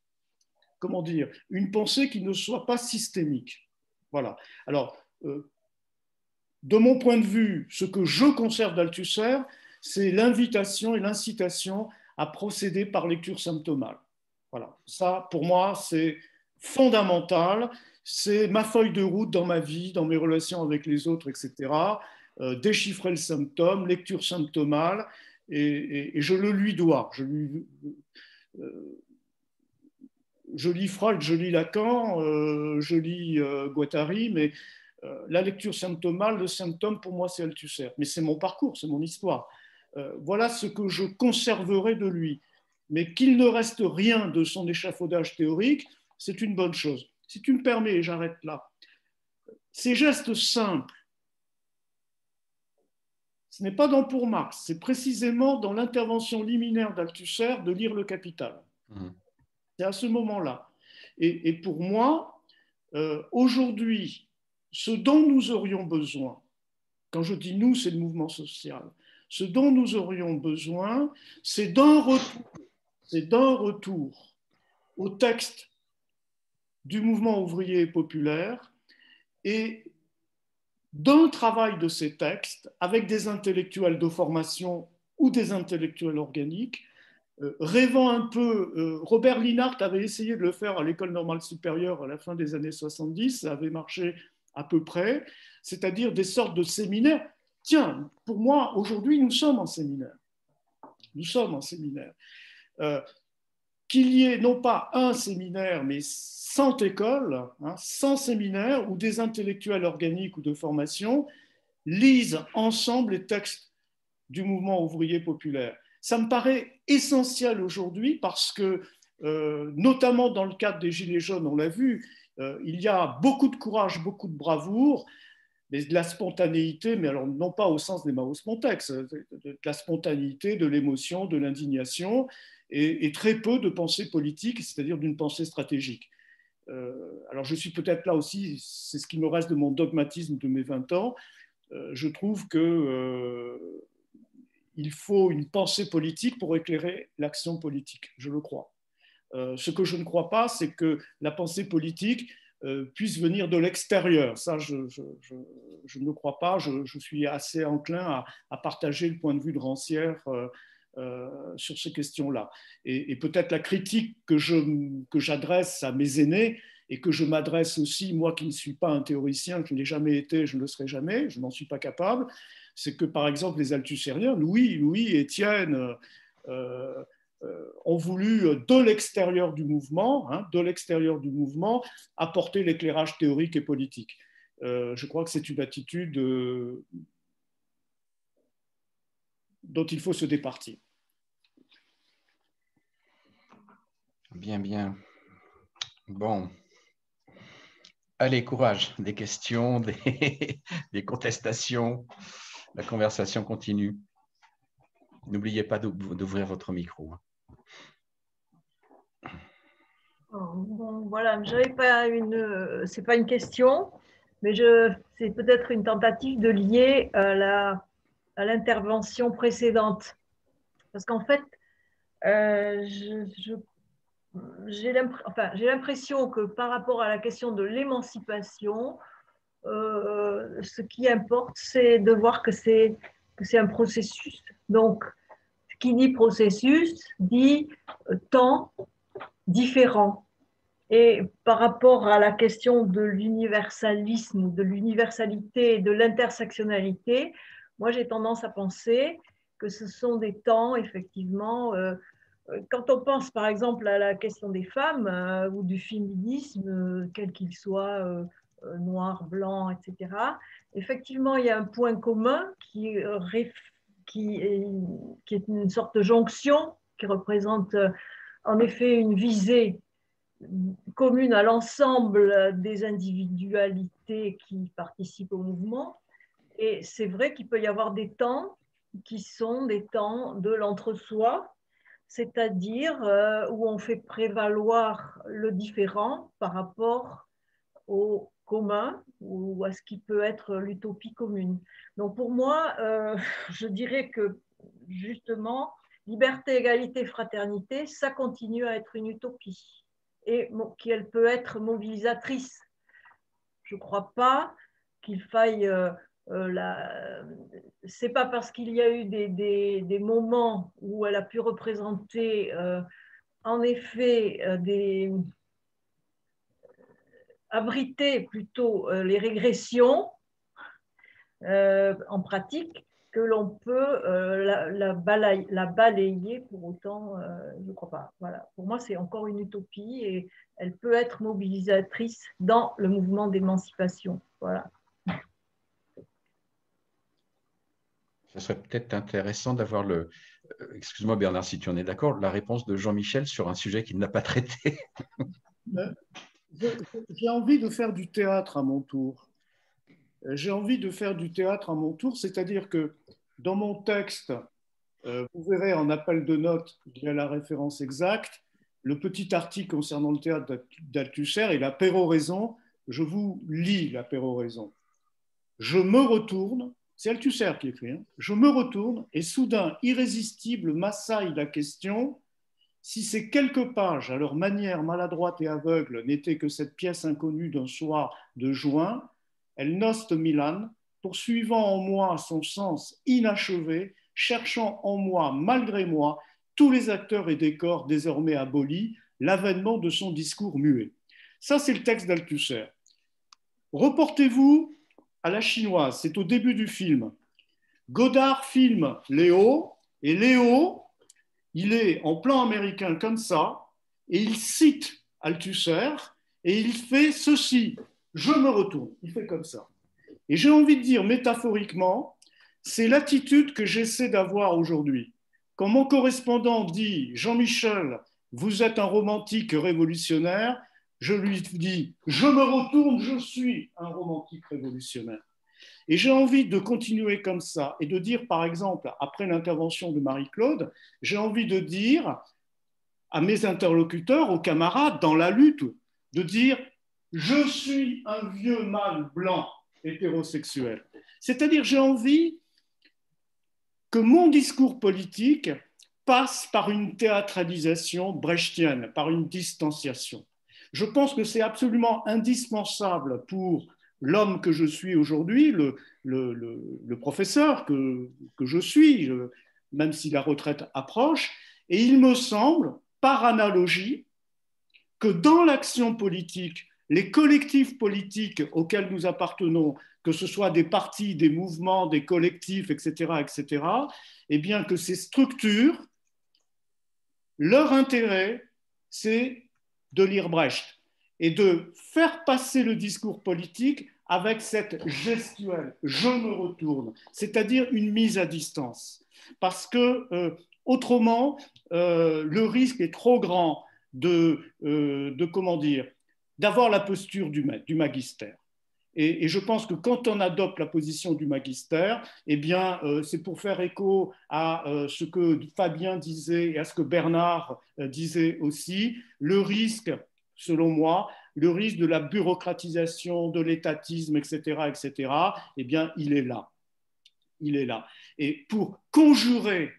S2: comment dire, une pensée qui ne soit pas systémique. Voilà. Alors, de mon point de vue, ce que je conserve d'Althusser, c'est l'invitation et l'incitation à procéder par lecture symptomale. Voilà. Ça, pour moi, c'est fondamental. C'est ma feuille de route dans ma vie, dans mes relations avec les autres, etc. Déchiffrer le symptôme, lecture symptomale, et je le lui dois. Je lis Freud, je lis Lacan, je lis Guattari, mais la lecture symptomale, le symptôme, pour moi, c'est Althusser. Mais c'est mon parcours, c'est mon histoire. Voilà ce que je conserverai de lui. Mais qu'il ne reste rien de son échafaudage théorique, c'est une bonne chose. Si tu me permets, et j'arrête là. Ces gestes simples, ce n'est pas dans Pour Marx, c'est précisément dans l'intervention liminaire d'Althusser de lire le Capital. C'est à ce moment-là. Et pour moi, aujourd'hui, ce dont nous aurions besoin, quand je dis nous, c'est le mouvement social, ce dont nous aurions besoin, c'est d'un retour au texte du mouvement ouvrier et populaire et d'un travail de ces textes avec des intellectuels de formation ou des intellectuels organiques, rêvant un peu. Robert Linhart avait essayé de le faire à l'École normale supérieure à la fin des années 70, ça avait marché à peu près, c'est-à-dire des sortes de séminaires. Tiens, pour moi, aujourd'hui, nous sommes en séminaire. Nous sommes en séminaire. qu'il y ait non pas un séminaire, mais 100 écoles, 100 séminaires où des intellectuels organiques ou de formation lisent ensemble les textes du mouvement ouvrier populaire. Ça me paraît essentiel aujourd'hui parce que, notamment dans le cadre des Gilets jaunes, on l'a vu, il y a beaucoup de courage, beaucoup de bravoure, mais de la spontanéité, mais alors non pas au sens des Maos Montex, de la spontanéité, de l'émotion, de l'indignation, et très peu de pensée politique, c'est-à-dire d'une pensée stratégique. Alors je suis peut-être là aussi, c'est ce qui me reste de mon dogmatisme de mes 20 ans, je trouve que il faut une pensée politique pour éclairer l'action politique, je le crois. Ce que je ne crois pas, c'est que la pensée politique puisse venir de l'extérieur. Ça, je ne le crois pas. Je suis assez enclin à partager le point de vue de Rancière sur ces questions-là. Et peut-être la critique que j'adresse à mes aînés et que je m'adresse aussi, moi qui ne suis pas un théoricien, je n'ai jamais été, je ne le serai jamais, je n'en suis pas capable, c'est que par exemple les althusériens, Louis, Étienne, ont voulu de l'extérieur du mouvement, apporter l'éclairage théorique et politique. Je crois que c'est une attitude dont il faut se départir.
S1: Bien, bien. Bon. Allez, courage. Des questions, des contestations. La conversation continue. N'oubliez pas d'ouvrir votre micro.
S3: Bon, voilà, j'avais pas c'est pas une question, mais c'est peut-être une tentative de lier à l'intervention précédente. Parce qu'en fait, j'ai l'impression que par rapport à la question de l'émancipation, ce qui importe, c'est de voir que c'est un processus. Donc, qui dit processus dit temps différent. Et par rapport à la question de l'universalisme, de l'universalité et de l'intersectionnalité, moi j'ai tendance à penser que ce sont des temps, effectivement, quand on pense par exemple à la question des femmes ou du féminisme, quel qu'il soit, noir, blanc, etc., effectivement il y a un point commun qui est une sorte de jonction qui représente en effet une visée commune à l'ensemble des individualités qui participent au mouvement. Et c'est vrai qu'il peut y avoir des temps qui sont des temps de l'entre-soi, c'est-à-dire où on fait prévaloir le différent par rapport au commun ou à ce qui peut être l'utopie commune. Donc pour moi, je dirais que justement, liberté, égalité, fraternité, ça continue à être une utopie et qu'elle peut être mobilisatrice. Je ne crois pas qu'il faille... c'est pas parce qu'il y a eu des moments où elle a pu représenter en effet abriter plutôt les régressions en pratique que l'on peut la balayer pour autant, je ne crois pas. Voilà. Pour moi, c'est encore une utopie et elle peut être mobilisatrice dans le mouvement d'émancipation. Voilà.
S1: Ce serait peut-être intéressant d'avoir excuse-moi Bernard, si tu en es d'accord, la réponse de Jean-Michel sur un sujet qu'il n'a pas traité.
S2: J'ai envie de faire du théâtre à mon tour. J'ai envie de faire du théâtre à mon tour, c'est-à-dire que dans mon texte, vous verrez en appel de notes, il y a la référence exacte, le petit article concernant le théâtre d'Althusser et la péroraison, je vous lis la péroraison. Je me retourne, c'est Althusser qui écrit, hein, je me retourne et soudain, irrésistible, m'assaille la question, si ces quelques pages, à leur manière maladroite et aveugle, n'étaient que cette pièce inconnue d'un soir de juin, El Nost Milan, poursuivant en moi son sens inachevé, cherchant en moi, malgré moi, tous les acteurs et décors désormais abolis, l'avènement de son discours muet. Ça, c'est le texte d'Althusser. Reportez-vous à la chinoise, c'est au début du film. Godard filme Léo, et Léo, il est en plan américain comme ça, et il cite Althusser, et il fait ceci, je me retourne, il fait comme ça. Et j'ai envie de dire métaphoriquement, c'est l'attitude que j'essaie d'avoir aujourd'hui. Quand mon correspondant dit Jean-Michel, vous êtes un romantique révolutionnaire, je lui dis je me retourne, je suis un romantique révolutionnaire. Et j'ai envie de continuer comme ça et de dire, par exemple, après l'intervention de Marie-Claude, j'ai envie de dire à mes interlocuteurs, aux camarades dans la lutte, de dire je suis un vieux mâle blanc hétérosexuel. C'est-à-dire, j'ai envie que mon discours politique passe par une théâtralisation brechtienne, par une distanciation. Je pense que c'est absolument indispensable pour l'homme que je suis aujourd'hui, le professeur que je suis, même si la retraite approche, et il me semble, par analogie, que dans l'action politique, les collectifs politiques auxquels nous appartenons, que ce soit des partis, des mouvements, des collectifs, etc., eh bien que ces structures, leur intérêt, c'est de lire Brecht et de faire passer le discours politique avec cette gestuelle, je me retourne, c'est-à-dire une mise à distance. Parce que autrement, le risque est trop grand comment dire, d'avoir la posture du magistère. Et je pense que quand on adopte la position du magistère, eh bien, c'est pour faire écho à ce que Fabien disait et à ce que Bernard disait aussi, le risque, selon moi, le risque de la bureaucratisation, de l'étatisme, etc., eh bien, il est là. Il est là. Et pour conjurer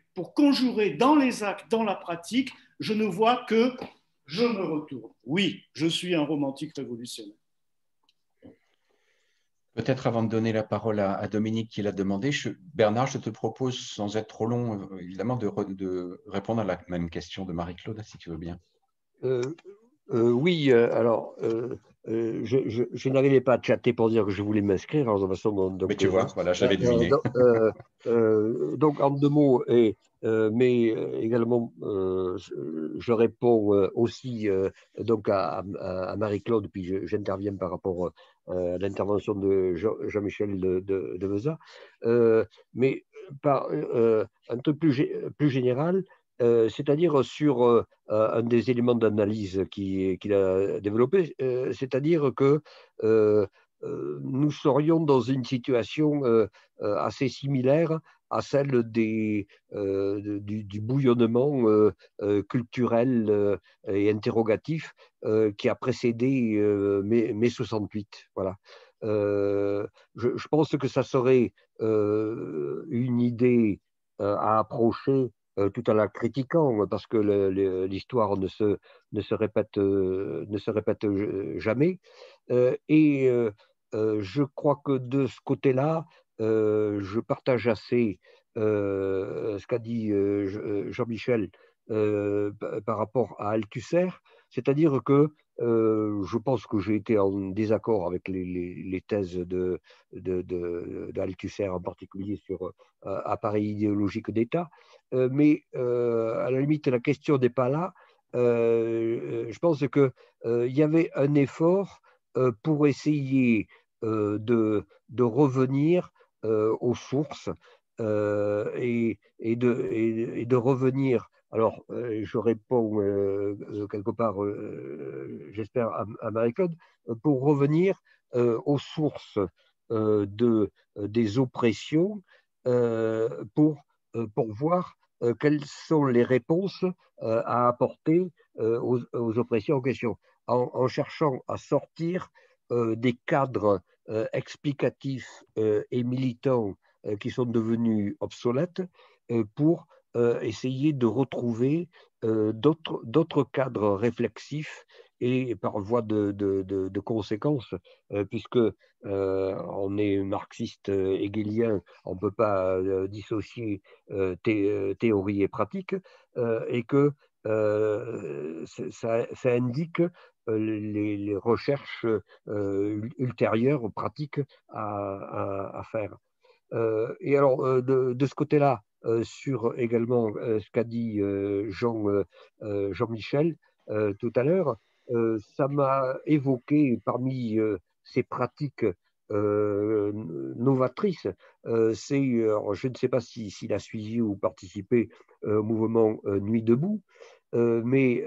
S2: dans les actes, dans la pratique, je ne vois que je me retourne. Oui, je suis un romantique révolutionnaire.
S1: Peut-être avant de donner la parole à Dominique qui l'a demandé, Bernard, je te propose, sans être trop long, évidemment, de répondre à la même question de Marie-Claude, si tu veux bien.
S4: Oui, alors, je n'arrivais pas à chatter pour dire que je voulais m'inscrire. Alors, de toute façon, donc,
S1: mais tu vois, voilà, j'avais deviné.
S4: donc, en deux mots, mais également, je réponds aussi donc à Marie-Claude, puis j'interviens par rapport à l'intervention de Jean-Michel de Meza, mais par un truc plus général, c'est-à-dire sur un des éléments d'analyse qu'il a développé, c'est-à-dire que nous serions dans une situation assez similaire à celle du bouillonnement culturel et interrogatif qui a précédé mai 68. Voilà. Je pense que ça serait une idée à approcher tout en la critiquant, parce que l'histoire ne se répète jamais. Je crois que de ce côté-là, je partage assez ce qu'a dit Jean-Michel par rapport à Althusser, c'est-à-dire que je pense que j'ai été en désaccord avec les thèses d'Althusser, en particulier sur appareil idéologique d'État, mais à la limite, la question n'est pas là. Je pense qu'il y avait un effort pour essayer de revenir aux sources et de revenir. Alors, je réponds quelque part, j'espère, à Marie-Claude, pour revenir aux sources des oppressions pour voir quelles sont les réponses à apporter aux oppressions en question, en cherchant à sortir des cadres explicatifs et militants qui sont devenus obsolètes pour essayer de retrouver d'autres cadres réflexifs et par voie de conséquence, puisque on est marxiste hegelien, on ne peut pas dissocier théorie et pratique, et que ça indique les recherches ultérieures, pratiques à faire. Et alors, de ce côté-là, sur également ce qu'a dit Jean-Michel, tout à l'heure, ça m'a évoqué parmi ces pratiques novatrices. Je ne sais pas s'il a suivi ou participé au mouvement Nuit debout, mais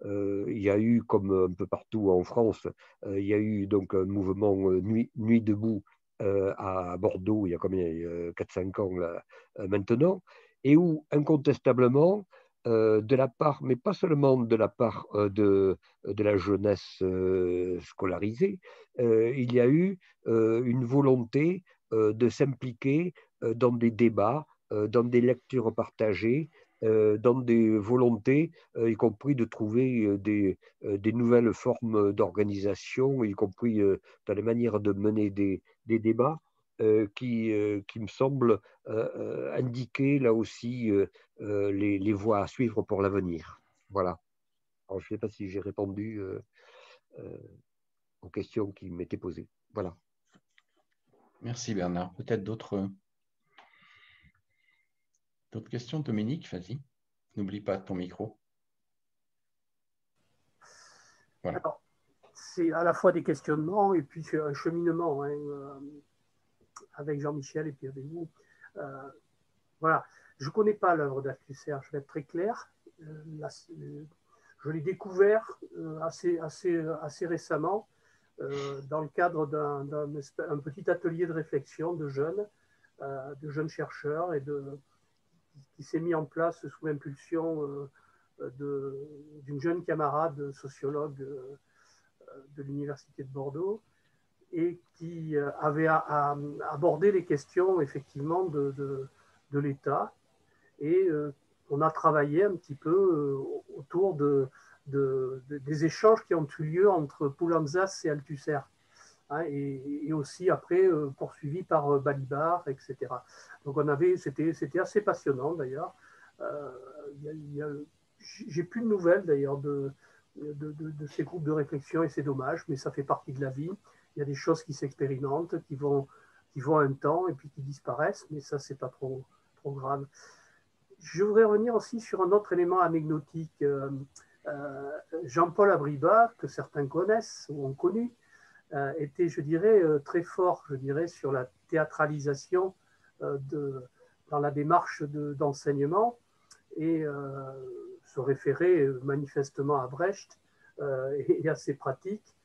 S4: il y a eu, comme un peu partout en France, il y a eu donc un mouvement Nuit debout à Bordeaux il y a combien, 4-5 ans là, maintenant, et où incontestablement, de la part, mais pas seulement de la part de la jeunesse scolarisée, il y a eu une volonté de s'impliquer dans des débats, dans des lectures partagées, dans des volontés, y compris de trouver des nouvelles formes d'organisation, y compris dans les manières de mener des débats qui me semblent indiquer là aussi les voies à suivre pour l'avenir. Voilà. Alors, je ne sais pas si j'ai répondu euh, aux questions qui m'étaient posées. Voilà.
S1: Merci Bernard. Peut-être d'autres questions, Dominique, vas-y. N'oublie pas ton micro. Voilà.
S5: Alors, c'est à la fois des questionnements et puis un cheminement hein, avec Jean-Michel et puis avec vous. Voilà. Je ne connais pas l'œuvre d'Althusser, je vais être très clair. Je l'ai découvert assez récemment dans le cadre d'un petit atelier de réflexion de jeunes chercheurs qui s'est mis en place sous l'impulsion d'une jeune camarade sociologue de l'Université de Bordeaux et qui avait abordé les questions effectivement de l'État. Et on a travaillé un petit peu autour des échanges qui ont eu lieu entre Poulantzas et Althusser. Hein, et aussi après poursuivi par Balibar, etc. Donc c'était assez passionnant d'ailleurs. J'ai plus de nouvelles d'ailleurs de ces groupes de réflexion et c'est dommage, mais ça fait partie de la vie. Il y a des choses qui s'expérimentent, qui vont un temps et puis qui disparaissent, mais ça c'est pas trop grave. Je voudrais revenir aussi sur un autre élément anecdotique. Jean-Paul Abriba, que certains connaissent ou ont connu, était, je dirais, très fort, je dirais, sur la théâtralisation dans la démarche d'enseignement et se référait manifestement à Brecht et à ses pratiques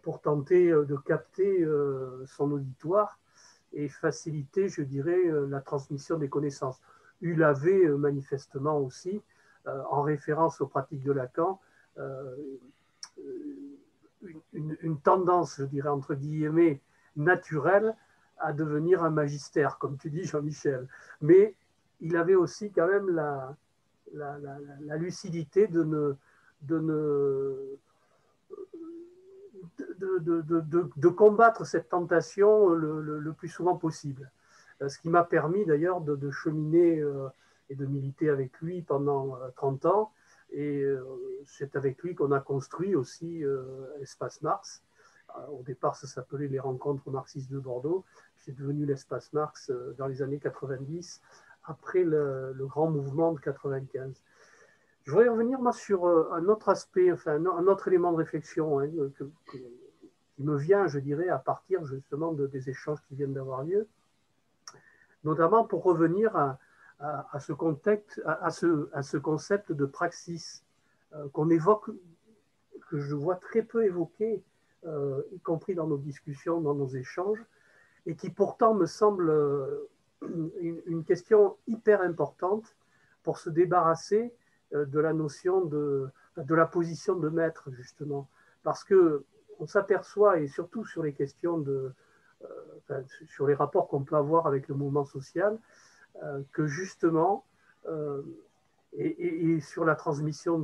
S5: pour tenter de capter son auditoire et faciliter, je dirais, la transmission des connaissances. Il avait manifestement aussi, en référence aux pratiques de Lacan, une tendance, je dirais, entre guillemets, naturelle à devenir un magistère, comme tu dis, Jean-Michel. Mais il avait aussi quand même la lucidité de combattre cette tentation le plus souvent possible. Ce qui m'a permis d'ailleurs de cheminer et de militer avec lui pendant 30 ans. Et c'est avec lui qu'on a construit aussi Espace Mars. Au départ, ça s'appelait les Rencontres marxistes de Bordeaux. C'est devenu l'Espace Mars dans les années 90, après le grand mouvement de 95. Je voudrais revenir moi, sur un autre aspect, enfin un autre élément de réflexion hein, qui me vient, je dirais, à partir justement des échanges qui viennent d'avoir lieu, notamment pour revenir à ce contexte, à ce concept de praxis qu'on évoque, que je vois très peu évoqué, y compris dans nos discussions, dans nos échanges, et qui pourtant me semble une question hyper importante pour se débarrasser de la notion de la position de maître, justement. Parce qu'on s'aperçoit, et surtout sur les questions sur les rapports qu'on peut avoir avec le mouvement social, que justement, et sur la transmission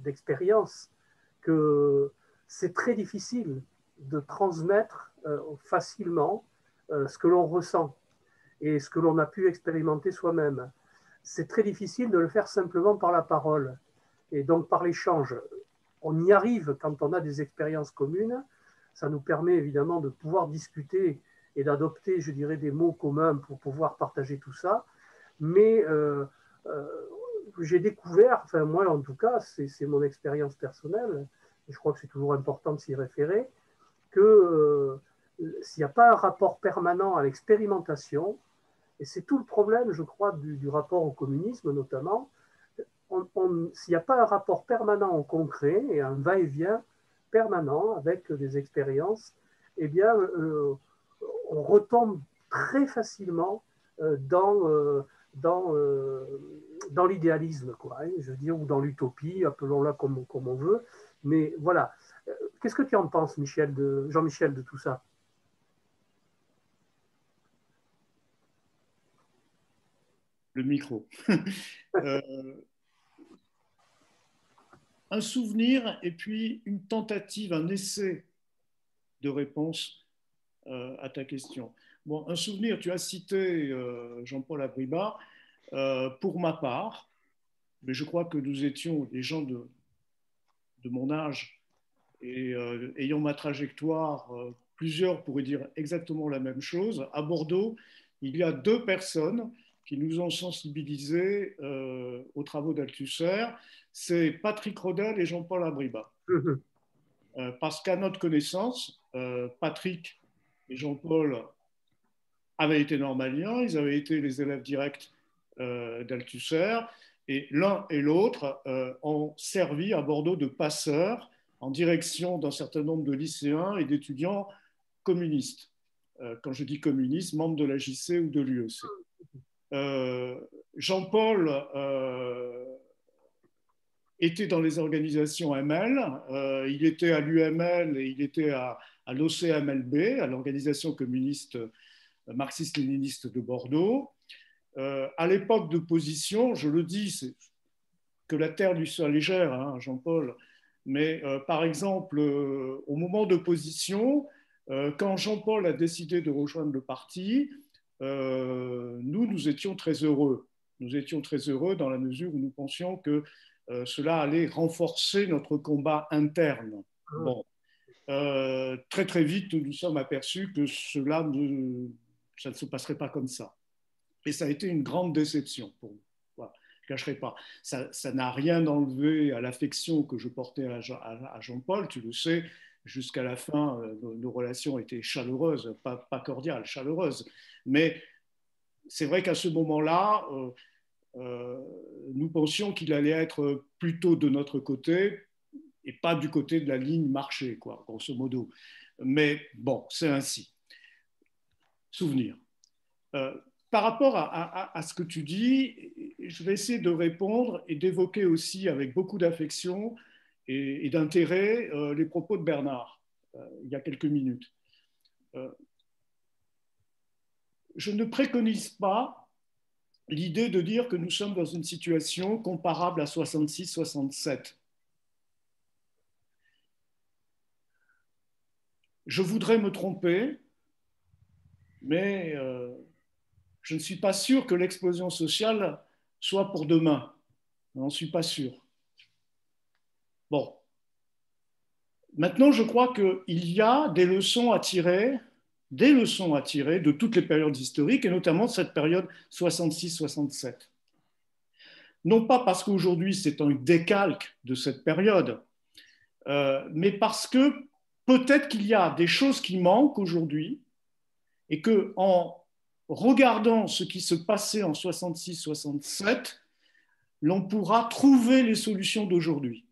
S5: d'expérience, que c'est très difficile de transmettre facilement ce que l'on ressent et ce que l'on a pu expérimenter soi-même. C'est très difficile de le faire simplement par la parole et donc par l'échange. On y arrive quand on a des expériences communes. Ça nous permet évidemment de pouvoir discuter et d'adopter, je dirais, des mots communs pour pouvoir partager tout ça. Mais j'ai découvert, enfin moi en tout cas, c'est mon expérience personnelle, et je crois que c'est toujours important de s'y référer, que s'il n'y a pas un rapport permanent à l'expérimentation, et c'est tout le problème, je crois, du rapport au communisme notamment, s'il n'y a pas un rapport permanent au concret et un va-et-vient permanent avec des expériences, eh bien, on retombe très facilement dans l'idéalisme, quoi, hein, je veux dire, ou dans l'utopie, appelons-la comme on veut. Mais voilà. Qu'est-ce que tu en penses, Jean-Michel, de tout ça?
S2: Le micro. Un souvenir et puis une tentative, un essai de réponse à ta question. Bon, un souvenir, tu as cité Jean-Paul Abriba. Pour ma part, mais je crois que nous étions des gens de mon âge et ayant ma trajectoire, plusieurs pourraient dire exactement la même chose. À Bordeaux, il y a deux personnes qui nous ont sensibilisés aux travaux d'Althusser, c'est Patrick Rodel et Jean-Paul Abriba. Parce qu'à notre connaissance, Patrick et Jean-Paul avaient été normaliens, ils avaient été les élèves directs d'Althusser, et l'un et l'autre ont servi à Bordeaux de passeurs en direction d'un certain nombre de lycéens et d'étudiants communistes. Quand je dis communistes, membres de la JC ou de l'UEC. Jean-Paul était dans les organisations ML, il était à l'UML et il était à l'OCMLB, à l'organisation communiste marxiste-léniniste de Bordeaux. À l'époque d'opposition, je le dis, c'est que la terre lui soit légère, hein, Jean-Paul, mais par exemple, au moment d'opposition, quand Jean-Paul a décidé de rejoindre le parti, nous étions très heureux. Nous étions très heureux dans la mesure où nous pensions que cela allait renforcer notre combat interne. Bon. Très très vite, nous nous sommes aperçus que ça ne se passerait pas comme ça. Et ça a été une grande déception pour nous. Voilà, je ne cacherai pas. Ça n'a rien enlevé à l'affection que je portais à Jean-Paul, tu le sais. Jusqu'à la fin, nos relations étaient chaleureuses, pas cordiales, chaleureuses. Mais c'est vrai qu'à ce moment-là, nous pensions qu'il allait être plutôt de notre côté et pas du côté de la ligne marché, quoi, grosso modo. Mais bon, c'est ainsi. Souvenir. Par rapport à ce que tu dis, je vais essayer de répondre et d'évoquer aussi avec beaucoup d'affection et d'intérêt les propos de Bernard il y a quelques minutes. Je ne préconise pas l'idée de dire que nous sommes dans une situation comparable à 66-67. Je voudrais me tromper, mais je ne suis pas sûr que l'explosion sociale soit pour demain. Je n'en suis pas sûr. Bon. Maintenant, je crois qu'il y a des leçons à tirer de toutes les périodes historiques, et notamment de cette période 66-67. Non pas parce qu'aujourd'hui c'est un décalque de cette période, mais parce que peut-être qu'il y a des choses qui manquent aujourd'hui, et qu'en regardant ce qui se passait en 66-67, l'on pourra trouver les solutions d'aujourd'hui.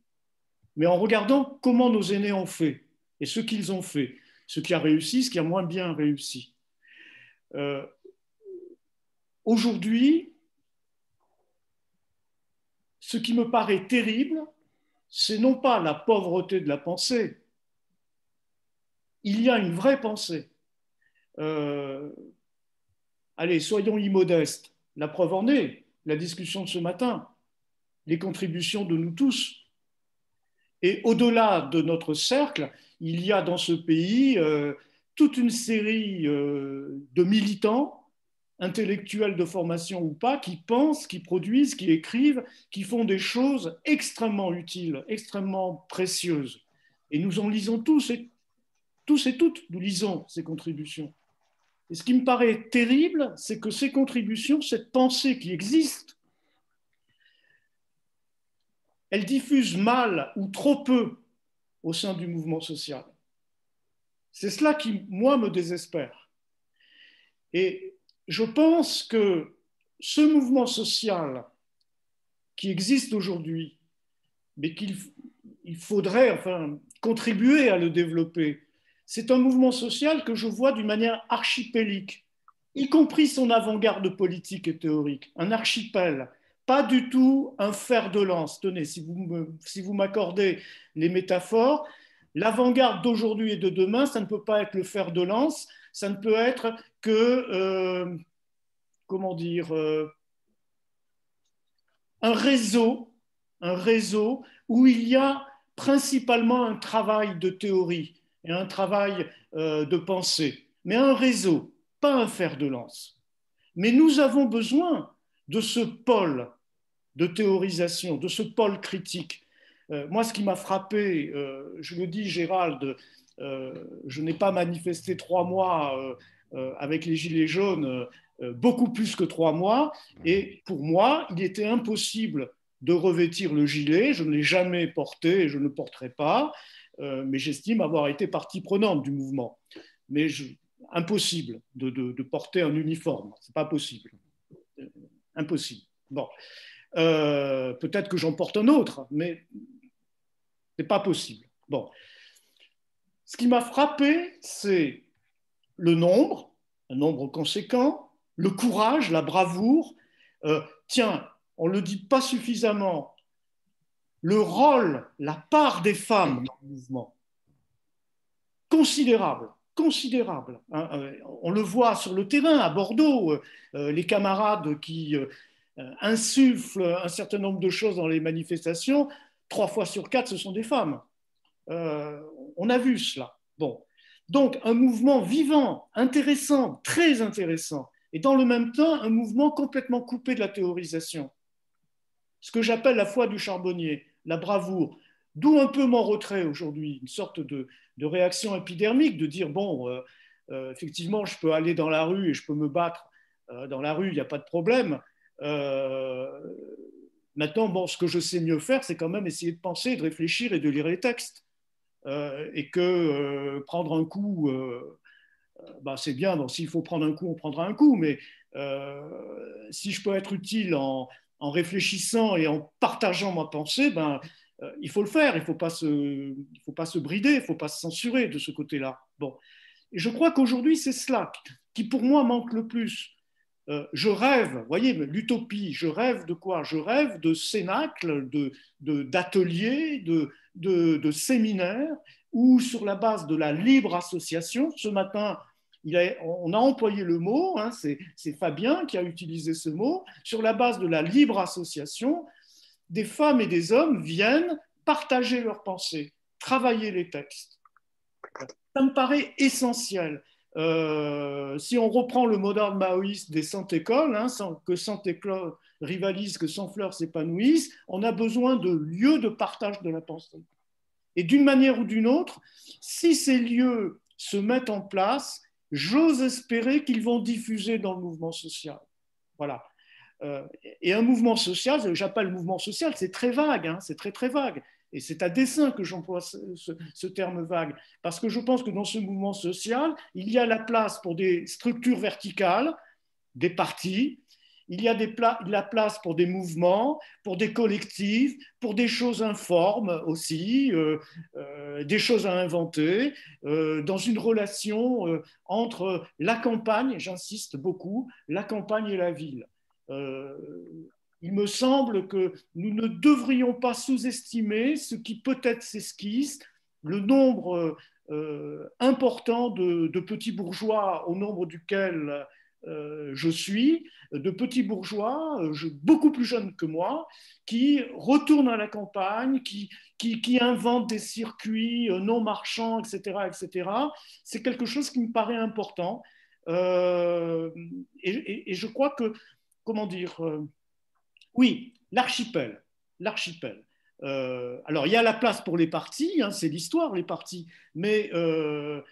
S2: Mais en regardant comment nos aînés ont fait, et ce qu'ils ont fait, ce qui a réussi, ce qui a moins bien réussi. Aujourd'hui, ce qui me paraît terrible, c'est non pas la pauvreté de la pensée. Il y a une vraie pensée. Allez, soyons immodestes. La preuve en est, la discussion de ce matin, les contributions de nous tous. Et au-delà de notre cercle, il y a dans ce pays toute une série de militants, intellectuels de formation ou pas, qui pensent, qui produisent, qui écrivent, qui font des choses extrêmement utiles, extrêmement précieuses. Et nous en lisons tous et toutes, nous lisons ces contributions. Et ce qui me paraît terrible, c'est que ces contributions, cette pensée qui existe, elle diffuse mal ou trop peu au sein du mouvement social. C'est cela qui, moi, me désespère. Et je pense que ce mouvement social qui existe aujourd'hui, mais qu'il faudrait enfin, contribuer à le développer, c'est un mouvement social que je vois d'une manière archipélique, y compris son avant-garde politique et théorique, un archipel, pas du tout un fer de lance. Tenez, si vous m'accordez les métaphores, l'avant-garde d'aujourd'hui et de demain, ça ne peut pas être le fer de lance, ça ne peut être que, comment dire, un réseau où il y a principalement un travail de théorie et un travail de pensée, mais un réseau, pas un fer de lance. Mais nous avons besoin de ce pôle de théorisation, de ce pôle critique. Moi, ce qui m'a frappé, je le dis, Gérald, je n'ai pas manifesté 3 mois avec les Gilets jaunes, beaucoup plus que 3 mois, et pour moi, il était impossible de revêtir le gilet, je ne l'ai jamais porté et je ne le porterai pas, mais j'estime avoir été partie prenante du mouvement. Mais impossible de porter un uniforme, c'est pas possible. Impossible. Bon. Peut-être que j'en porte un autre, mais c'est pas possible. Bon. Ce qui m'a frappé, c'est le nombre, un nombre conséquent, le courage, la bravoure. Tiens, on ne le dit pas suffisamment, le rôle, la part des femmes dans le mouvement, considérable, considérable. On le voit sur le terrain, à Bordeaux, les camarades qui insufflent un certain nombre de choses dans les manifestations, 3 fois sur 4, ce sont des femmes. On a vu cela. Bon. Donc, un mouvement vivant, intéressant, très intéressant, et dans le même temps, un mouvement complètement coupé de la théorisation. Ce que j'appelle la foi du charbonnier, la bravoure. D'où un peu mon retrait aujourd'hui, une sorte de réaction épidermique, de dire, bon, effectivement, je peux aller dans la rue et je peux me battre dans la rue, il n'y a pas de problème. Maintenant, bon, ce que je sais mieux faire, c'est quand même essayer de penser, de réfléchir et de lire les textes. Et que prendre un coup, bah, c'est bien, bon, s'il faut prendre un coup, on prendra un coup, mais si je peux être utile en réfléchissant et en partageant ma pensée, ben, il faut le faire, il ne faut pas se brider, il ne faut pas se censurer de ce côté-là. Bon. Et je crois qu'aujourd'hui, c'est cela qui, pour moi, manque le plus. Je rêve, vous voyez, l'utopie, je rêve de quoi? Je rêve de cénacles, d'ateliers, de séminaires où, sur la base de la libre association, ce matin, on a employé le mot, hein, c'est Fabien qui a utilisé ce mot, sur la base de la libre association, des femmes et des hommes viennent partager leurs pensées, travailler les textes. Ça me paraît essentiel. Si on reprend le modèle maoïste des 100 écoles, hein, que 100 écoles rivalisent, que 100 fleurs s'épanouissent, on a besoin de lieux de partage de la pensée. Et d'une manière ou d'une autre, si ces lieux se mettent en place, j'ose espérer qu'ils vont diffuser dans le mouvement social. Voilà. Et un mouvement social, j'appelle mouvement social, c'est très vague, hein, c'est très très vague. Et c'est à dessein que j'emploie ce terme vague, parce que je pense que dans ce mouvement social, il y a la place pour des structures verticales, des partis, il y a la place pour des mouvements, pour des collectifs, pour des choses informes aussi, des choses à inventer, dans une relation entre la campagne, j'insiste beaucoup, la campagne et la ville. Il me semble que nous ne devrions pas sous-estimer ce qui peut-être s'esquisse, le nombre important de petits bourgeois au nombre duquel je suis, de petits bourgeois, beaucoup plus jeunes que moi, qui retournent à la campagne, qui inventent des circuits non marchands, etc., etc. C'est quelque chose qui me paraît important. Et je crois que, comment dire, oui, l'archipel. Alors, il y a la place pour les partis, hein, c'est l'histoire, les partis, mais le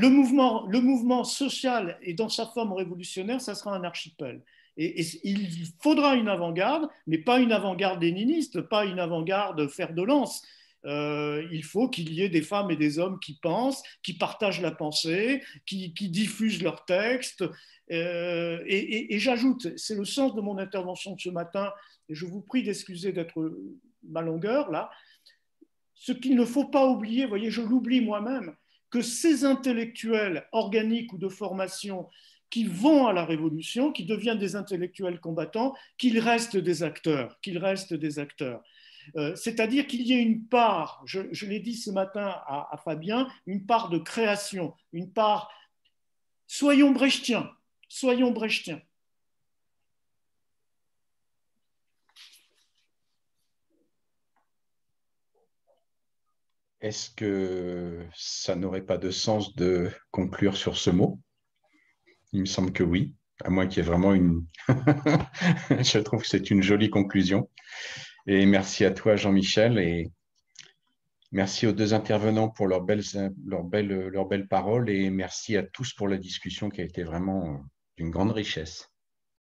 S2: mouvement social et dans sa forme révolutionnaire, ça sera un archipel. Et il faudra une avant-garde, mais pas une avant-garde léniniste, pas une avant-garde fer de lance. Il faut qu'il y ait des femmes et des hommes qui pensent, qui partagent la pensée, qui diffusent leurs textes. Et j'ajoute, c'est le sens de mon intervention de ce matin, et je vous prie d'excuser d'être ma longueur là, ce qu'il ne faut pas oublier, vous voyez, je l'oublie moi-même, que ces intellectuels organiques ou de formation qui vont à la révolution, qui deviennent des intellectuels combattants, qu'ils restent des acteurs, qu'ils restent des acteurs. C'est-à-dire qu'il y ait une part, je l'ai dit ce matin à Fabien, une part de création, une part, soyons brechtiens, soyons brechtiens.
S1: Est-ce que ça n'aurait pas de sens de conclure sur ce mot? Il me semble que oui, à moins qu'il y ait vraiment une... Je trouve que c'est une jolie conclusion. Et merci à toi, Jean-Michel, et merci aux deux intervenants pour leurs belles paroles, et merci à tous pour la discussion qui a été vraiment d'une grande richesse.